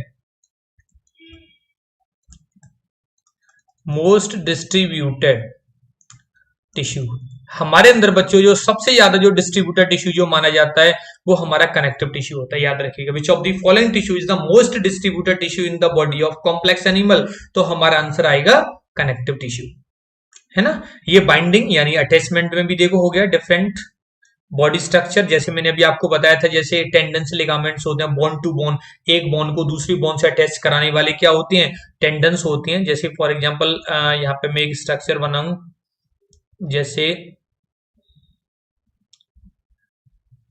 S1: टिश्यू हमारे अंदर बच्चों जो सबसे ज्यादा जो डिस्ट्रीब्यूटेड टिश्यू जो माना जाता है वो हमारा कनेक्टिव टिश्यू होता है। याद रखिएगा, विच of the following tissue is the most distributed tissue in the body of complex animal? तो हमारा आंसर आएगा कनेक्टिव टिश्यू, है ना। ये बाइंडिंग यानी अटैचमेंट में भी देखो हो गया डिफरेंट बॉडी स्ट्रक्चर। जैसे मैंने अभी आपको बताया था, जैसे टेंडन्स, लिगामेंट्स होते हैं, बोन टू बोन, एक बोन को दूसरी बोन से अटैच कराने वाले क्या होते हैं? टेंडन्स होती हैं। जैसे फॉर एग्जांपल यहाँ पे मैं एक स्ट्रक्चर बनाऊं, जैसे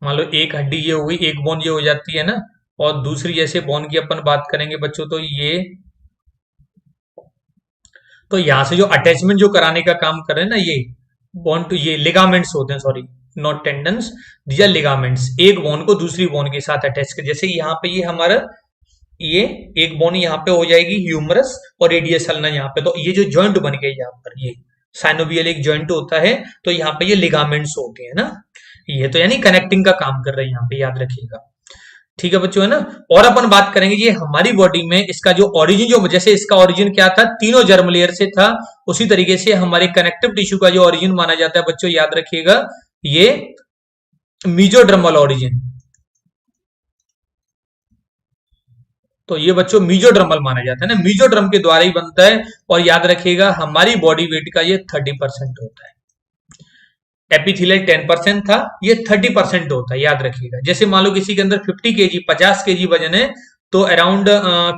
S1: मान लो एक हड्डी ये हो गई, एक बोन ये हो जाती है ना, और दूसरी जैसे बोन की अपन बात करेंगे बच्चों, तो यहां से जो अटैचमेंट जो कराने का काम कर रहे हैं ना, ये बोन टू, ये लिगामेंट्स होते हैं, sorry not tendons, these are ligaments. एक बोन को दूसरी बोन के साथ अटैच कर, जैसे यहाँ पे ये हमारा ये एक बोन यहाँ पे हो जाएगी ह्यूमरस और रेडियस अल्ना यहाँ पे, तो ये जो जॉइंट बन गई यहाँ पर, ये साइनोवियल एक जॉइंट होता है, तो यहाँ पे ये लिगामेंट्स होते हैं ना, ये तो यानी कनेक्टिंग का काम कर रहे हैं यहाँ पे, याद रखिएगा। ठीक है बच्चों, है ना। और अपन बात करेंगे ये हमारी बॉडी में इसका जो ओरिजिन, जो जैसे इसका ओरिजिन क्या था, तीनों जर्म लेयर से था, उसी तरीके से हमारे कनेक्टिव टिश्यू का जो ओरिजिन माना जाता है बच्चों, याद रखिएगा, ये मीजोड्रमल ओरिजिन। तो ये बच्चों मीजोड्रमल माना जाता है ना, मीजोड्रम के द्वारा ही बनता है। और याद रखिएगा हमारी बॉडी वेट का ये 30% होता है। एपिथेलियल 10% था, ये 30% होता है, याद रखिएगा। जैसे मान लो किसी के अंदर 50 केजी 50 केजी वजन है, तो अराउंड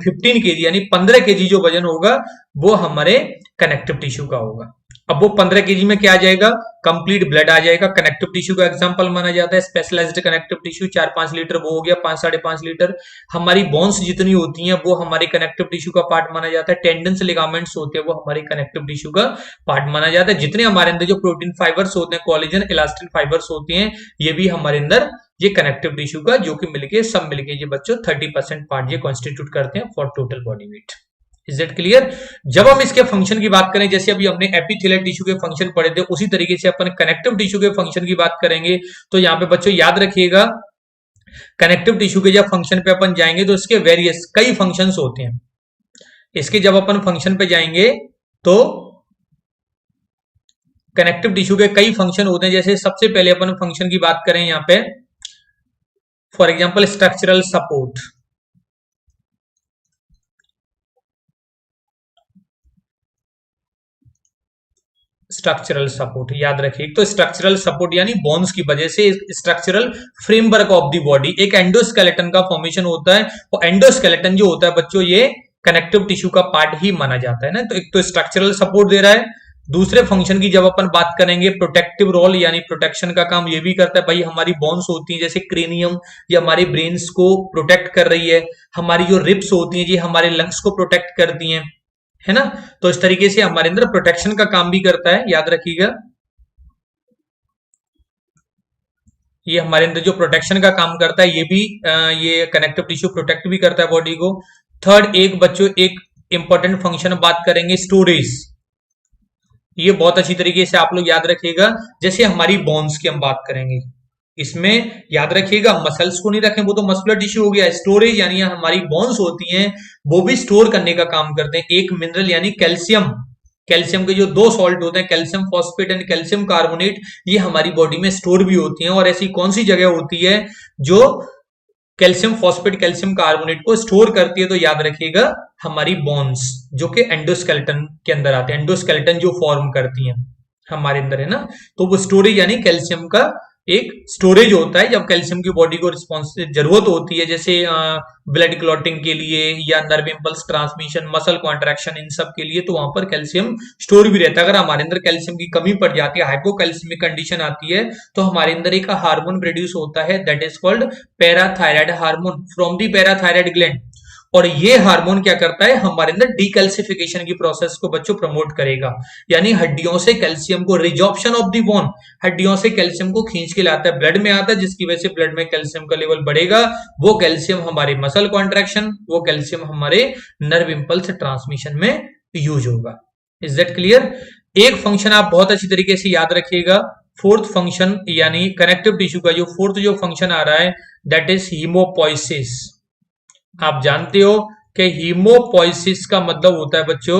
S1: 15 केजी यानी 15 केजी जो वजन होगा वो हमारे कनेक्टिव टिश्यू का होगा। अब वो 15 केजी में क्या आ जाएगा? कंप्लीट ब्लड आ जाएगा। कनेक्टिव टिश्यू का एग्जांपल माना जाता है स्पेशलाइज्ड कनेक्टिव टिश्यू, 4-5 लीटर वो हो गया, 5-5.5 लीटर। हमारी बोन्स जितनी होती हैं वो हमारे कनेक्टिव टिश्यू का पार्ट माना जाता है। टेंडन्स, लिगामेंट्स होते हैं वो हमारे कनेक्टिव टिश्यू का पार्ट माना जाता है। जितने हमारे अंदर जो प्रोटीन फाइबर्स होते हैं, कोलेजन, इलास्टिन फाइबर्स होते हैं, ये भी हमारे अंदर ये कनेक्टिव टिश्यू का, जो कि मिलके सब मिलके ये बच्चों 30% पार्ट ये कॉन्स्टिट्यूट करते हैं for total body weight. Is it clear? जब हम इसके फंक्शन की बात करें, जैसे अभी हमने एपिथेलियल टिश्यू के फंक्शन पढ़े थे, उसी तरीके से अपन कनेक्टिव टिश्यू के फंक्शन की बात करेंगे। तो यहाँ पे बच्चों याद रखिएगा, कनेक्टिव टिश्यू के जब फंक्शन पे अपन जाएंगे तो इसके वेरियस कई फंक्शंस होते हैं। इसके जब अपन फंक्शन पे जाएंगे तो कनेक्टिव टिश्यू के कई फंक्शन होते हैं। जैसे सबसे पहले अपन फंक्शन की बात करें यहाँ पे, for example structural support. Structural support याद रखिए, तो स्ट्रक्चरल सपोर्ट यानी बोन्स की वजह से structural framework of the body, एक एंडोस्केलेटन का फॉर्मेशन होता है। और एंडोस्केलेटन जो होता है बच्चों, ये कनेक्टिव टिश्यू का पार्ट ही माना जाता है ना। तो एक तो स्ट्रक्चरल सपोर्ट दे रहा है, दूसरे फंक्शन की जब अपन बात करेंगे, प्रोटेक्टिव रोल यानी प्रोटेक्शन का काम ये भी करता है। भाई हमारी बोन्स होती है जैसे क्रेनियम, ये हमारी ब्रेन्स को प्रोटेक्ट कर रही है। हमारी जो रिब्स होती है ये हमारे लंग्स को प्रोटेक्ट करती हैं, है ना। तो इस तरीके से हमारे अंदर प्रोटेक्शन का काम भी करता है, याद रखिएगा। ये हमारे अंदर जो प्रोटेक्शन का काम करता है, ये भी ये कनेक्टिव टिश्यू प्रोटेक्ट भी करता है बॉडी को। थर्ड, एक बच्चों एक इंपॉर्टेंट फंक्शन बात करेंगे, स्टोरेज। ये बहुत अच्छी तरीके से आप लोग याद रखिएगा। जैसे हमारी बोन्स की हम बात करेंगे, इसमें याद रखिएगा मसल्स को नहीं रखें, वो तो मस्कुलर टिश्यू हो गया। स्टोरेज यानी हमारी बोन्स होती हैं, वो भी स्टोर करने का काम करते हैं। एक मिनरल यानी कैल्शियम, कैल्शियम के जो दो सॉल्ट होते हैं, calcium phosphate and calcium carbonate, ये हमारी बॉडी में स्टोर भी होती हैं। और ऐसी कौन सी जगह होती है जो कैल्शियम फॉस्फेट कैल्शियम कार्बोनेट को स्टोर करती है? तो याद रखिएगा हमारी बोन्स, जो कि एंडोस्केलेटन के अंदर आते हैं। एंडोस्केलेटन जो फॉर्म करती हैं हमारे अंदर, है ना। तो वो स्टोरेज यानी कैल्शियम का एक स्टोरेज होता है। जब कैल्शियम की बॉडी को रिस्पॉन्स जरूरत होती है, जैसे ब्लड क्लॉटिंग के लिए या nerve impulse transmission, muscle contraction, इन सब के लिए, तो वहां पर कैल्शियम स्टोर भी रहता है। अगर हमारे अंदर कैल्शियम की कमी पड़ जाती है, हाइपोकैल्शियमिक कंडीशन आती है, तो हमारे अंदर एक हार्मोन प्रोड्यूस होता है, that is called parathyroid hormone from the parathyroid gland. और ये हार्मोन क्या करता है, हमारे अंदर डीकैल्सिफिकेशन की प्रोसेस को बच्चों प्रमोट करेगा। यानी हड्डियों से कैल्शियम को, रिजॉर्प्शन ऑफ द बोन, हड्डियों से कैल्शियम को खींच के लाता है, ब्लड में आता है, जिसकी वजह से ब्लड में कैल्शियम का लेवल बढ़ेगा। वो कैल्शियम हमारे मसल कॉन्ट्रैक्शन, वो कैल्शियम हमारे नर्व इंपल्स ट्रांसमिशन में यूज होगा। Is that clear? एक फंक्शन आप बहुत अच्छी तरीके से याद रखिएगा, फोर्थ फंक्शन यानी कनेक्टिव टिश्यू का जो फोर्थ जो फंक्शन आ रहा है, दैट इज हीमोपोइसिस। आप जानते हो कि हीमोपोइसिस का मतलब होता है बच्चों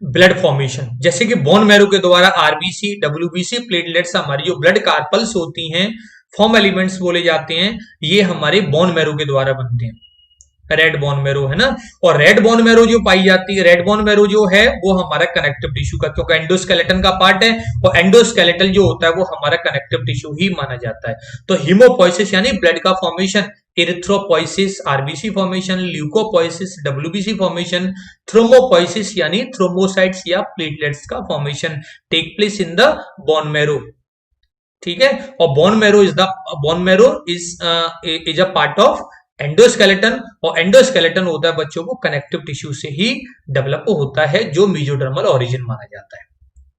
S1: ब्लड फॉर्मेशन। जैसे कि बोन मैरो के द्वारा आरबीसी, डब्ल्यूबीसी, प्लेटलेट्स, हमारी जो ब्लड कार्पल्स होती हैं, फॉर्म एलिमेंट्स बोले जाते हैं, ये हमारे बोन मैरो के द्वारा बनते हैं। रेड बोन मैरो, है ना। और रेड बोन मैरो जो पाई जाती है, रेड बोन मैरो जो है वो हमारा कनेक्टिव टिश्यू का, क्योंकि एंडोस्केलेटन का पार्ट है, और एंडोस्केलेटल जो होता है वो हमारा कनेक्टिव टिश्यू ही माना जाता है। तो हीमोपोइसिस यानी ब्लड का formation, erythropoiesis RBC formation, leucopoiesis WBC formation, thrombopoiesis यानी थ्रोम्बोसाइट्स या प्लेटलेट्स का formation take place in the bone marrow. ठीक है। और bone marrow is a part of endoskeleton, और एंडोस्केलेटन होता है बच्चों को कनेक्टिव टिश्यू से ही डेवलप होता है, जो मेसोडर्मल ओरिजिन माना जाता है।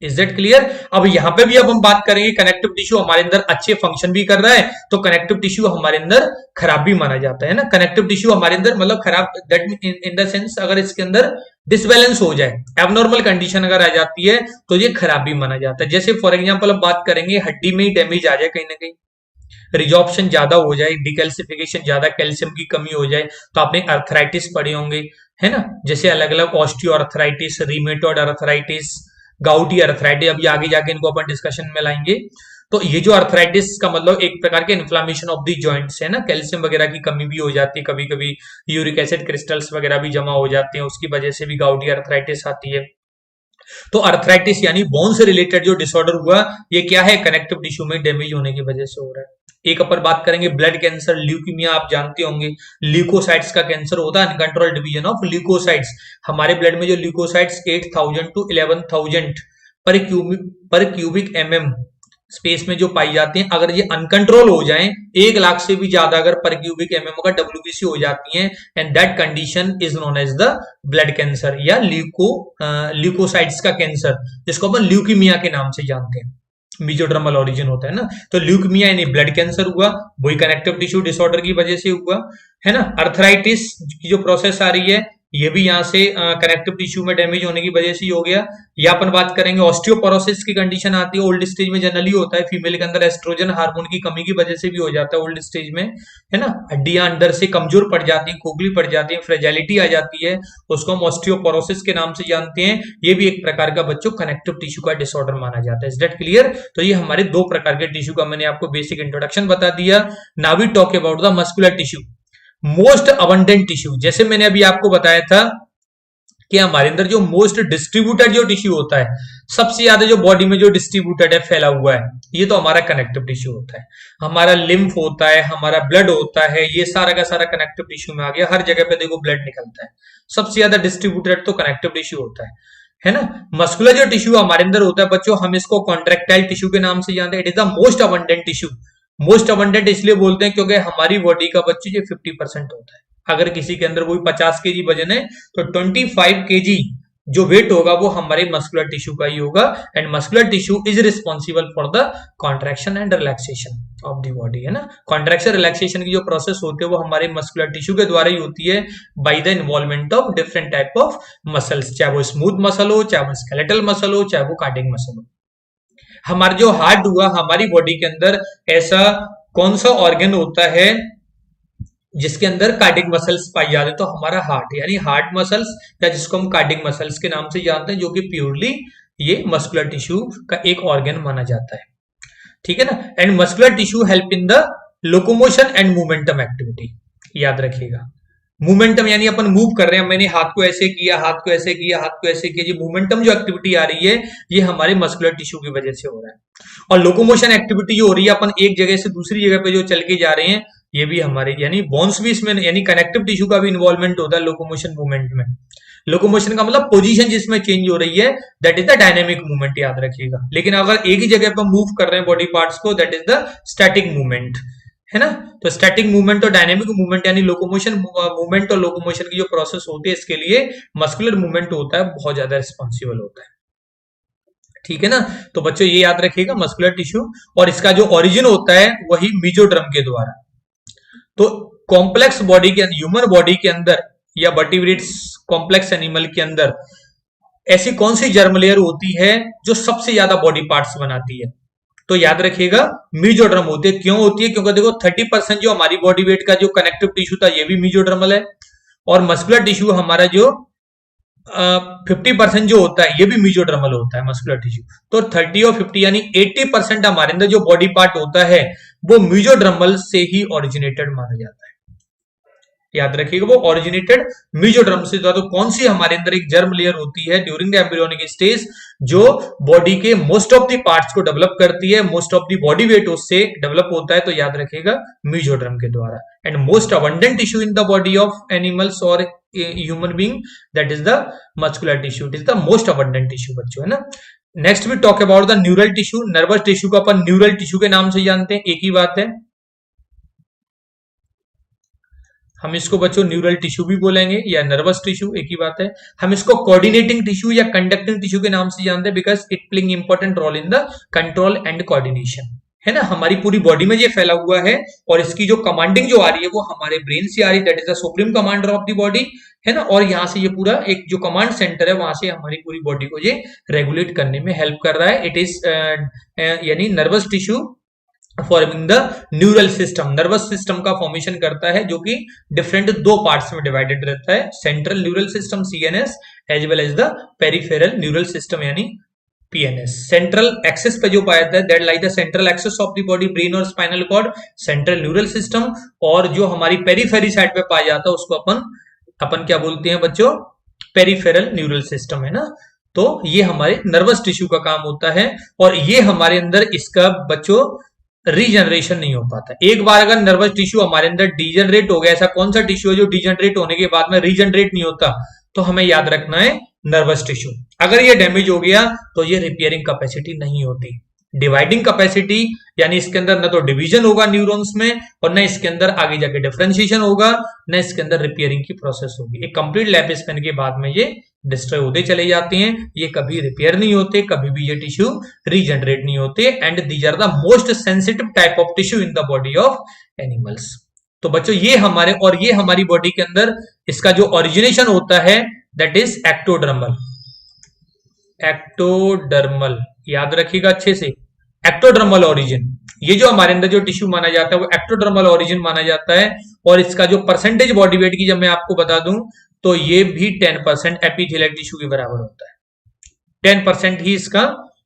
S1: Is that clear? अब यहां पे भी अब हम बात करेंगे, कनेक्टिव टिश्यू हमारे अंदर अच्छे फंक्शन भी कर रहा है, तो कनेक्टिव टिश्यू हमारे अंदर खराब भी माना जाता है ना। कनेक्टिव टिश्यू हमारे अंदर मतलब खराब, दैट इन द सेंस अगर इसके अंदर डिसबैलेंस हो जाए, एबनॉर्मल कंडीशन अगर आ जाती है, तो ये खराब भी माना जाता है। जैसे फॉर एग्जाम्पल हम बात करेंगे, हड्डी में ही डैमेज आ जाए कहीं ना कहीं, रिजॉर्प्शन ज्यादा हो जाए, डिकैल्सिफिकेशन ज्यादा, कैल्शियम की कमी हो जाए, तो आपने अर्थराइटिस पढ़े होंगे, है ना। जैसे अलग अलग osteoarthritis, rheumatoid arthritis, gouty arthritis, अभी आगे जाके इनको अपन डिस्कशन में लाएंगे। तो ये जो अर्थराइटिस का मतलब एक प्रकार के इन्फ्लामेशन ऑफ द जॉइंट्स है ना, कैल्शियम वगैरह की कमी भी हो जाती है, कभी कभी यूरिक एसिड क्रिस्टल्स वगैरह भी जमा हो जाते हैं, उसकी वजह से भी गाउटी अर्थराइटिस आती है। तो अर्थराइटिस यानी बोन से रिलेटेड जो डिसऑर्डर हुआ, ये क्या है, कनेक्टिव टिश्यू में डैमेज होने की वजह से हो रहा है। एक अपन बात करेंगे ब्लड कैंसर, ल्यूकीमिया, आप जानते होंगे ल्यूकोसाइट्स का कैंसर होता है, अनकंट्रोल्ड डिवीजन ऑफ ल्यूकोसाइट्स। हमारे ब्लड में जो ल्यूकोसाइट्स 8000 टू 11000 पर क्यूबिक एमएम स्पेस में जो पाई जाती हैं, अगर ये अनकंट्रोल हो जाएं, 1 लाख से भी ज्यादा अगर पर क्यूबिक एमएम का डब्ल्यूबीसी हो जाती हैं, and that condition is known as the blood cancer या ल्यूकोसाइट्स का कैंसर, जिसको अपन ल्यूकीमिया के नाम से जानते हैं, मेसोडर्मल ओरिजिन होता है ना। तो ल्यूकीमिया यानी ब्लड कैंसर हुआ, वही कनेक्टिव टिश्यू डिसऑर्डर की वजह से हुआ, है ना। अर्थराइटिस की जो प्रोसेस आ रही है, ये भी यहां से कनेक्टिव टिश्यू में डैमेज होने की वजह से ही हो गया। या अपन बात करेंगे ऑस्टियोपोरोसिस की कंडीशन आती है, ओल्ड स्टेज में जनरली होता है, फीमेल के अंदर एस्ट्रोजन हार्मोन की कमी की वजह से भी हो जाता है ओल्ड स्टेज में, है ना। हड्डियां अंदर से कमजोर पड़ जाती हैं, खोखली पड़ जाती हैं, फ्रेजाइलिटी आ जाती है, उसको हम ऑस्टियोपोरोसिस के नाम से जानते हैं। ये भी एक प्रकार का बच्चों कनेक्टिव टिश्यू का डिसऑर्डर माना जाता है। Is that clear? तो ये हमारे 2 प्रकार के टिश्यू का मैंने आपको बेसिक इंट्रोडक्शन बता दिया। Now we talk about the muscular tissue, most abundant tissue. जैसे मैंने अभी आपको बताया था कि हमारे अंदर जो मोस्ट डिस्ट्रीब्यूटेड जो टिश्यू होता है, सबसे ज्यादा जो बॉडी में जो डिस्ट्रीब्यूटेड है, फैला हुआ है, ये तो हमारा कनेक्टिव टिश्यू होता है। हमारा लिम्फ होता है, हमारा ब्लड होता है, ये सारा का सारा कनेक्टिव टिश्यू में आ गया। हर जगह पे देखो ब्लड निकलता है, सबसे ज्यादा डिस्ट्रीब्यूटेड तो कनेक्टिव टिश्यू होता है ना। मस्कुलर जो टिश्यू हमारे अंदर होता है बच्चों, हम इसको कॉन्ट्रेक्टाइल टिश्यू के नाम से जानते हैं। It is the most abundant tissue. Most abundant इसलिए बोलते हैं क्योंकि हमारी बॉडी का बच्चों ये 50% होता है। अगर किसी के अंदर कोई 50 केजी वजन है तो 25 केजी जो वेट होगा वो हमारे मस्कुलर टिश्यू का ही होगा। And muscular tissue is responsible for the contraction and relaxation of the body, है ना। कॉन्ट्रैक्शन रिलैक्सेशन की जो प्रोसेस होती है वो हमारे मस्कुलर टिश्यू के द्वारा ही होती है, by the involvement of different type of muscles, चाहे वो स्मूथ मसल हो, चाहे वो स्केलेटल मसल हो, चाहे वो कार्डियक मसल हो। हमारा जो हार्ट हुआ, हमारी बॉडी के अंदर ऐसा कौन सा ऑर्गन होता है जिसके अंदर कार्डियक मसल्स पाई जाती है? तो हमारा हार्ट, यानी हार्ट मसल्स, या जिसको हम कार्डियक मसल्स के नाम से जानते हैं, जो कि प्योरली ये मस्कुलर टिश्यू का एक ऑर्गन माना जाता है, ठीक है ना। And muscular tissue help in the locomotion and momentum activity. याद रखिएगा, मोमेंटम यानी अपन मूव कर रहे हैं, मैंने हाथ को ऐसे किया, हाथ को ऐसे किया, हाथ को ऐसे किया, ये मोमेंटम जो एक्टिविटी आ रही है ये हमारे मस्कुलर टिश्यू की वजह से हो रहा है। और लोकोमोशन एक्टिविटी जो हो रही है, अपन एक जगह से दूसरी जगह पे जो चल के जा रहे हैं, ये भी हमारे, यानी बोन्स भी इसमें, यानी कनेक्टिव टिश्यू का भी इन्वॉल्वमेंट होता है लोकोमोशन मूवमेंट में। लोकोमोशन का मतलब पोजीशन जिसमें चेंज हो रही है, that is the dynamic movement, याद रखिएगा। लेकिन अगर एक ही जगह पर मूव कर रहे हैं बॉडी पार्ट्स को, that is the static movement, है ना। तो स्टैटिक मूवमेंट और डायनेमिक मूवमेंट यानी लोकोमोशन मूवमेंट और लोकोमोशन की जो प्रोसेस होती है, इसके लिए मस्कुलर मूवमेंट होता है बहुत ज्यादा रिस्पॉन्सिबल होता है, ठीक है ना। तो बच्चों ये याद रखिएगा, मस्कुलर टिश्यू, और इसका जो ओरिजिन होता है वही मेसोडर्म के द्वारा। तो कॉम्प्लेक्स बॉडी के अंदर, ह्यूमन बॉडी के अंदर या वर्टिब्रेट्स कॉम्प्लेक्स एनिमल के अंदर ऐसी कौन सी जर्म लेयर होती है जो सबसे ज्यादा बॉडी पार्ट्स बनाती है? तो याद रखिएगा, मेसोडर्म होती है। क्यों होती है? क्योंकि देखो 30% जो हमारी बॉडी वेट का जो कनेक्टिव टिश्यू था ये भी मेसोडर्मल है, और मस्कुलर टिश्यू हमारा जो 50% जो होता है ये भी मेसोडर्मल होता है मस्कुलर टिश्यू। तो 30 और 50 यानी 80% हमारे अंदर जो बॉडी पार्ट होता है वो मेसोडर्मल से ही ओरिजिनेटेड माना जाता है। याद रखिएगा, वो ओरिजिनेटेड मेसोडर्म से। तो कौन सी हमारे अंदर एक जर्म लेयर होती है ड्यूरिंग द एम्ब्रियोनिक स्टेज जो बॉडी के मोस्ट ऑफ द पार्ट्स को डेवलप करती है, most of the body weight उससे डेवलप होता है, तो याद रखिएगा मेसोडर्म के द्वारा। And most abundant tissue in the body of animals और human being, that is the muscular tissue. It is the most abundant tissue बच्चों, है ना। Next we talk about the neural tissue. Nervous tissue को अपन neural tissue के नाम से जानते हैं, एक ही बात है। हम इसको बच्चों न्यूरल टिश्यू भी बोलेंगे या नर्वस टिश्यू, एक ही बात है। हम इसको कोऑर्डिनेटिंग टिश्यू या कंडक्टिंग टिश्यू के नाम से जानते हैं, because it playing important role in the control and coordination, है ना। हमारी पूरी बॉडी में ये फैला हुआ है, और इसकी जो कमांडिंग जो आ रही है वो हमारे ब्रेन से आ रही है, that is the supreme commander of the body, है ना। और यहां से ये पूरा एक जो कमांड सेंटर है वहां से हमारी पूरी बॉडी को ये रेगुलेट करने में हेल्प कर रहा है। इट इज यानी nervous tissue forming the neural system, nervous system का फॉर्मेशन करता है, जो कि डिफरेंट दो पार्ट्स में डिवाइडेड रहता है, central neural system CNS as well as the peripheral neural system यानी पीएनएस। सेंट्रल एक्सेस पे जो पाया जाता है, that like the central axis of the body, brain और spinal cord, central neural system. और जो हमारी पेरिफेरी साइड पे पाया जाता है उसको अपन क्या बोलते हैं बच्चों? पेरिफेरल न्यूरल सिस्टम, है ना। तो ये हमारे नर्वस टिश्यू का काम होता है, और ये हमारे अंदर इसका बच्चों रीजनरेशन नहीं हो पाता। एक बार अगर नर्वस टिश्यू हमारे अंदर डिजनरेट हो गया, ऐसा कौन सा टिश्यू है जो डिजनरेट होने के बाद में रीजनरेट नहीं होता? तो हमें याद रखना है नर्वस टिश्यू। अगर ये डैमेज हो गया तो ये रिपेयरिंग कैपेसिटी नहीं होती, डिवाइडिंग कैपेसिटी, यानी इसके अंदर न तो डिवीजन होगा न्यूरॉन्स में, और न इसके अंदर आगे जाके डिफरेंशिएशन होगा, न इसके अंदर रिपेयरिंग की प्रोसेस होगी। एक कंप्लीट लाइफ स्पैन के बाद में ये डिस्ट्रॉय होते चले जाते हैं, ये कभी रिपेयर नहीं होते, कभी भी ये टिश्यू रीजनरेट नहीं होते। And these are the most sensitive type of tissue in the body of animals. तो बच्चों ये हमारे, और ये हमारी बॉडी के अंदर इसका जो ओरिजिनेशन होता है दैट इज एक्टोडर्मल। एक्टोडर्मल याद रखिएगा अच्छे से, एक्टोडर्मल ओरिजिन। ये जो हमारे अंदर जो टिश्यू माना जाता है वो एक्टोडर्मल ओरिजिन माना जाता है। और इसका जो परसेंटेज बॉडी वेट की जब मैं आपको बता दूं तो ये भी 10% एपिथेलियल टिश्यू के बराबर होता है। 10% ही इसका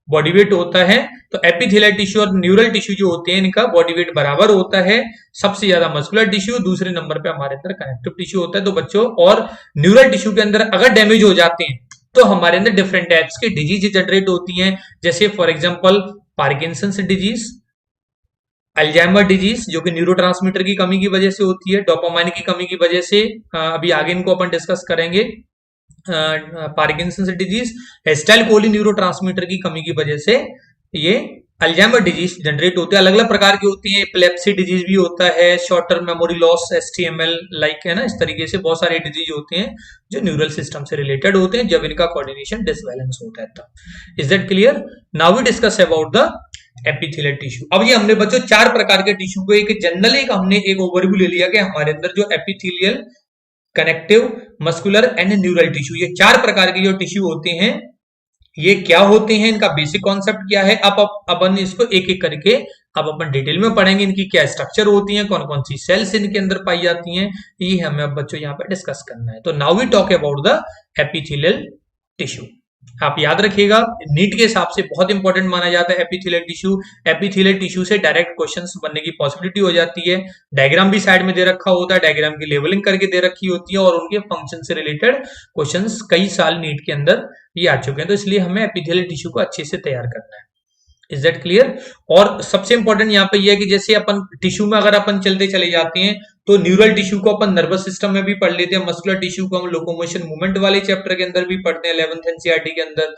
S1: बॉडी वेट होता है। तो एपिथेलियल टिश्यू और न्यूरल टिश्यू जो होते हैं इनका बॉडी वेट बराबर होता है। सबसे ज्यादा मस्कुलर टिश्यू, दूसरे नंबर पे हमारे अंदर कनेक्टिव टिश्यू होता है। तो बच्चों, और न्यूरल टिश्यू के अंदर अगर डैमेज हो जाते हैं तो हमारे अंदर डिफरेंट टाइप्स के डिजीज जनरेट होती हैं, जैसे for example Parkinson's disease, Alzheimer disease जो कि न्यूरोट्रांसमीटर की कमी की वजह से होती है, डोपामाइन की कमी की वजह से। अभी आगे इनको अपन डिस्कस करेंगे। Parkinson's disease, acetyl choline neurotransmitter की कमी की वजह से ये अल्जाइमर डिजीज जनरेट होते हैं। अलग अलग प्रकार की होती हैं, एपिलेप्सी डिजीज भी होता है, short term memory loss, HTML like, है ना, इस तरीके से बहुत सारे डिजीज होते हैं जो न्यूरल सिस्टम से रिलेटेड होते हैं जब इनका कोऑर्डिनेशन डिसबैलेंस होता है तब। Is that clear? Now we discuss about the epithelial tissue. अब ये हमने बच्चों 4 प्रकार के टिश्यू को एक जनरल एक हमने एक ओवरव्यू ले लिया कि हमारे अंदर जो epithelial, connective, muscular and neural tissue, ये 4 प्रकार के जो टिश्यू होते हैं ये क्या होते हैं, इनका बेसिक कॉन्सेप्ट क्या है। अब अपन इसको एक एक करके अब अपन डिटेल में पढ़ेंगे, इनकी क्या स्ट्रक्चर होती है, कौन कौन सी सेल्स इनके अंदर पाई जाती हैं, ये हमें अब बच्चों यहाँ पर डिस्कस करना है। तो now we talk about the epithelial tissue. आप याद रखिएगा, नीट के हिसाब से बहुत इंपॉर्टेंट माना जाता है एपिथेलियल टिश्यू। एपिथेलियल टिश्यू से डायरेक्ट क्वेश्चंस बनने की पॉसिबिलिटी हो जाती है। डायग्राम भी साइड में दे रखा होता है, डायग्राम की लेवलिंग करके दे रखी होती है और उनके फंक्शन से रिलेटेड क्वेश्चंस कई साल नीट के अंदर ये आ चुके हैं। तो इसलिए हमें एपिथेलियल टिश्यू को अच्छे से तैयार करना है। Is that clear? और सबसे इंपॉर्टेंट यहाँ पे ये है कि जैसे अपन टिश्यू में अगर अपन चलते चले जाते हैं तो न्यूरल टिश्यू को अपन नर्वस सिस्टम में भी पढ़ लेते हैं, मस्कुलर टिश्यू को हम लोकोमोशन मूवमेंट वाले चैप्टर के अंदर भी पढ़ते हैं 11th एनसीईआरटी के अंदर,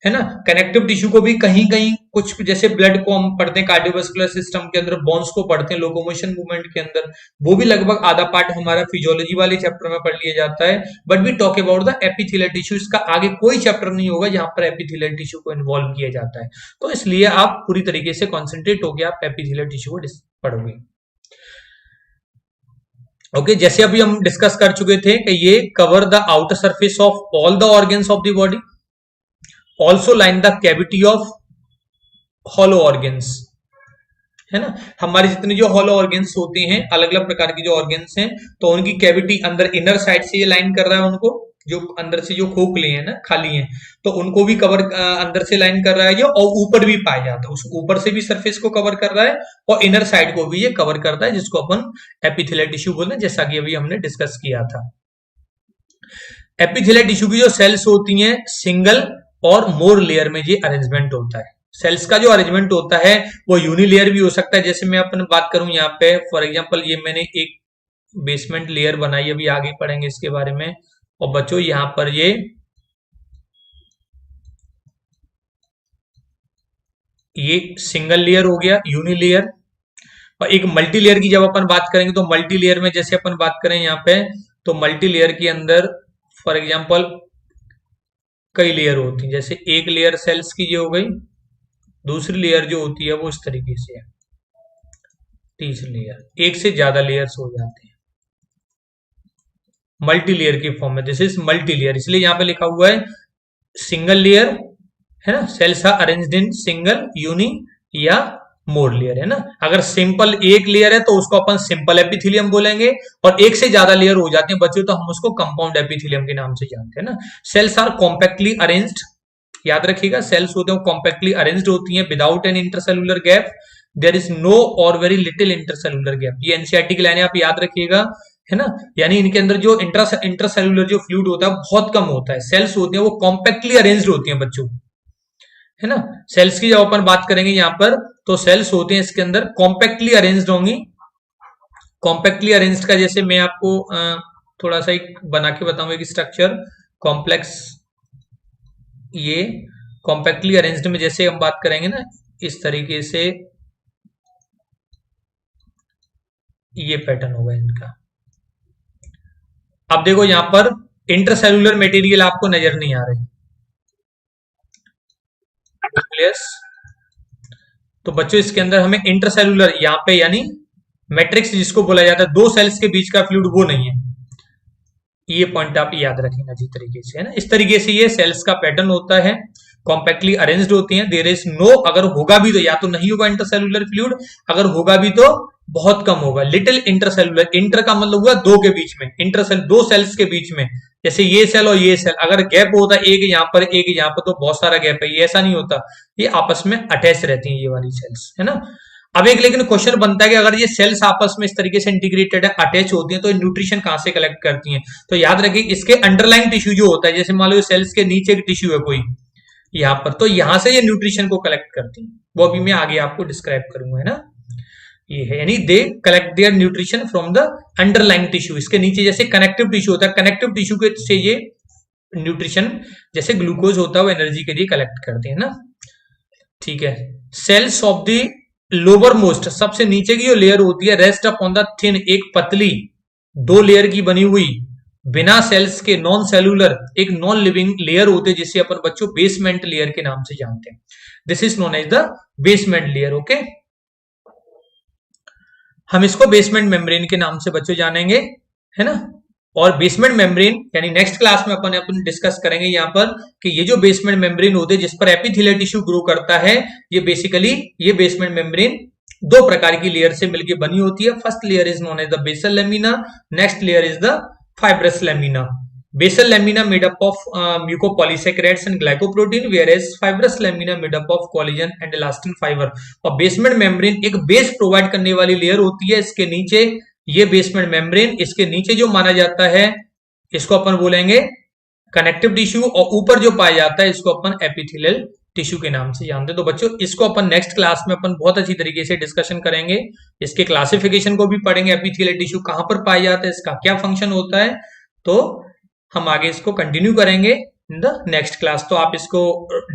S1: है ना। कनेक्टिव टिश्यू को भी कहीं कहीं कुछ, जैसे ब्लड को हम पढ़ते हैं कार्डियोवास्कुलर सिस्टम के अंदर, बोन्स को पढ़ते हैं लोकोमोशन मूवमेंट के अंदर, वो भी लगभग आधा पार्ट हमारा फिजियोलॉजी वाले चैप्टर में पढ़ लिया जाता है। But we talk about the epithelial tissue, इसका आगे कोई चैप्टर नहीं होगा जहां पर एपिथेलियल टिश्यू को इन्वॉल्व किया जाता है। तो इसलिए आप पूरी तरीके से कॉन्सेंट्रेट होकर आप एपिथेलियल टिश्यू को पढ़ोगे। ओके, जैसे अभी हम डिस्कस कर चुके थे कि ये cover the outer surface of all the organs of the body, also line the cavity of hollow organs, है ना। हमारे जितने जो हॉलो ऑर्गन्स होते हैं, अलग अलग प्रकार की जो ऑर्गन्स हैं, तो उनकी कैविटी अंदर इनर साइड से ये लाइन कर रहा है उनको, जो अंदर से जो खोखले हैं ना, खाली हैं, तो उनको भी कवर अंदर से लाइन कर रहा है, जो और ऊपर भी पाया जाता है, उस ऊपर से भी सरफेस को कवर कर रहा है और इनर साइड को भी ये कवर करता है, जिसको अपन एपिथेलियल टिश्यू बोलते हैं, जैसा कि अभी हमने डिस्कस किया था। एपिथेलियल टिश्यू की जो सेल्स होती हैं, सिंगल और मोर लेयर में ये अरेंजमेंट होता है। सेल्स का जो अरेंजमेंट होता है वो यूनिलेयर भी हो सकता है। जैसे मैं अपन बात करूं यहाँ पे, फॉर एग्जांपल ये मैंने एक बेसमेंट लेयर बनाई, अभी आगे पढ़ेंगे इसके बारे में। और बच्चों यहाँ पर ये सिंगल लेयर हो गया, यूनिलेयर। और एक मल्टी लेयर की जब अपन बात करेंगे तो मल्टी लेयर में जैसे अपन बात करें यहाँ पे, तो मल्टी लेयर के अंदर फॉर एग्जांपल कई लेयर होती हैं। जैसे एक लेयर सेल्स की जो हो गई, दूसरी लेयर जो होती है वो इस तरीके से है, तीसरी लेयर, एक से ज्यादा लेयर्स हो जाते हैं मल्टी लेयर के फॉर्म में। दिस इज मल्टी लेयर, इसलिए यहाँ पे लिखा हुआ है सिंगल लेयर, है ना। Cells are arranged in single, uni या मोर लेयर, है ना। अगर सिंपल एक लेयर है तो उसको अपन सिंपल एपिथेलियम बोलेंगे, और एक से ज्यादा लेयर हो जाते हैं बच्चों तो हम उसको कंपाउंड एपिथेलियम के नाम से जानते हैं ना। सेल्स आर कॉम्पैक्टली अरेंज्ड, याद रखिएगा, सेल्स होते हैं कॉम्पैक्टली अरेंज्ड होती हैं without an intercellular gap, there is no और वेरी लिटिल इंटरसेलुलर गैप। ये एनसीईआरटी की लाइनें आप याद रखिएगा, है ना। यानी इनके अंदर जो इंटरसेलुलर जो फ्लूइड होता है बहुत कम होता है। सेल्स होते हैं वो कॉम्पैक्टली अरेंज्ड होती हैं बच्चों, है ना। सेल्स की जब अपन बात करेंगे यहाँ पर, तो सेल्स होते हैं इसके अंदर कॉम्पैक्टली अरेंज्ड होंगी। कॉम्पैक्टली अरेंज्ड का जैसे मैं आपको थोड़ा सा एक बना के बताऊंगा कि स्ट्रक्चर कॉम्प्लेक्स, ये कॉम्पैक्टली अरेंज्ड में जैसे हम बात करेंगे ना, इस तरीके से ये पैटर्न होगा इनका। अब देखो यहां पर इंटरसेलुलर मटेरियल आपको नजर नहीं आ रही, तो बच्चों इसके अंदर हमें इंटरसेलुलर यहाँ पे, यानी मैट्रिक्स जिसको बोला जाता है, दो सेल्स के बीच का फ्लूइड, वो नहीं है। ये पॉइंट आप याद रखेंगे जी तरीके से, है ना। इस तरीके से ये सेल्स का पैटर्न होता है, कॉम्पैक्टली अरेंज्ड होती हैं। देयर इज नो, अगर होगा भी तो या तो नहीं होगा इंटरसेलुलर फ्लूइड, अगर होगा भी तो बहुत कम होगा। लिटिल इंटरसेलुलर, इंटर का मतलब हुआ दो के बीच में, इंटरसेल दो सेल्स के बीच में, जैसे ये सेल और ये सेल, अगर गैप होता है एक यहाँ पर एक यहाँ पर तो बहुत सारा गैप है, ये ऐसा नहीं होता, ये आपस में अटैच रहती हैं ये वाली सेल्स, है ना। अब एक लेकिन क्वेश्चन बनता है कि अगर ये सेल्स आपस में इस तरीके से इंटीग्रेटेड है, अटैच होती हैं, तो न्यूट्रिशन कहां से कलेक्ट करती हैं? तो याद रखिए इसके अंडरलाइन टिश्यू जो होता है, जैसे मान लो सेल्स के नीचे एक टिश्यू है कोई यहाँ पर, तो यहां से ये न्यूट्रिशन को कलेक्ट करती हैं, वो अभी मैं आगे आपको डिस्क्राइब करूंगा, है ना। ये है, यानी they collect their nutrition from the underline tissue. इसके नीचे जैसे कनेक्टिव टिश्यू होता है, कनेक्टिव टिश्यू के से ये न्यूट्रिशन जैसे ग्लूकोज होता है वो एनर्जी के लिए कलेक्ट करते हैं ना, ठीक है। Cells of the lower most, सबसे नीचे की जो लेयर होती है, रेस्ट अपॉन द थिन, एक पतली 2 लेयर की बनी हुई बिना सेल्स के नॉन सेलुलर एक नॉन लिविंग लेयर होते हैं जिसे अपन बच्चों बेसमेंट लेयर के नाम से जानते हैं। This is known as the basement layer, okay. हम इसको बेसमेंट मेम्ब्रेन के नाम से बच्चों जानेंगे, है ना। और बेसमेंट मेम्ब्रेन यानी नेक्स्ट क्लास में अपन डिस्कस करेंगे यहाँ पर कि ये जो बेसमेंट मेम्ब्रेन होते हैं जिस पर एपिथेलियल टिश्यू ग्रो करता है, ये बेसिकली ये बेसमेंट मेम्ब्रेन 2 प्रकार की लेयर से मिलकर बनी होती है। First layer is known as the basal lamina, next layer is the fibrous lamina. Basal lamina made up of mucopolysaccharides and glycoprotein, whereas fibrous lamina made up of collagen and elastin fiber. और basement membrane एक base provide करने वाली layer होती है। इसके नीचे ये basement membrane, इसके नीचे जो माना जाता है इसको अपन बोलेंगे कनेक्टिव टिश्यू, और ऊपर जो पाया जाता है इसको अपन एपिथेलियल टिश्यू के नाम से जानते हैं। तो बच्चों इसको अपन नेक्स्ट क्लास में अपन बहुत अच्छी तरीके से डिस्कशन करेंगे, इसके क्लासिफिकेशन को भी पढ़ेंगे, एपिथेलियल टिश्यू कहां पर पाया जाता है, इसका क्या फंक्शन होता है। तो हम आगे इसको कंटिन्यू करेंगे इन द नेक्स्ट क्लास। तो आप इसको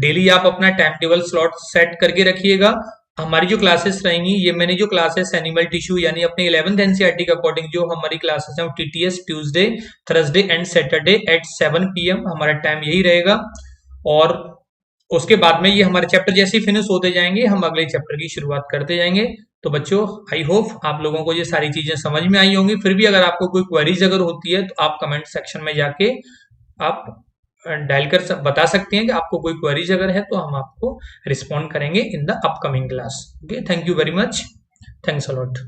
S1: डेली आप अपना टाइम टेबल स्लॉट सेट करके रखिएगा। हमारी जो क्लासेस रहेंगी, ये मैंने जो क्लासेस एनिमल टिश्यू यानी अपने 11th एनसीईआरटी के अकॉर्डिंग जो हमारी क्लासेस हैं, TTS Tuesday, Thursday and Saturday at 7 PM हमारा टाइम यही रहेगा। और उसके बाद में ये हमारे चैप्टर जैसे ही फिनिश होते जाएंगे, हम अगले चैप्टर की शुरुआत करते जाएंगे। तो बच्चों आई होप आप लोगों को ये सारी चीजें समझ में आई होंगी। फिर भी अगर आपको कोई क्वेरीज अगर होती है तो आप कमेंट सेक्शन में जाके आप डायल कर बता सकते हैं कि आपको कोई क्वेरीज अगर है, तो हम आपको रिस्पॉन्ड करेंगे in the upcoming class. Okay, thank you very much, thanks a lot.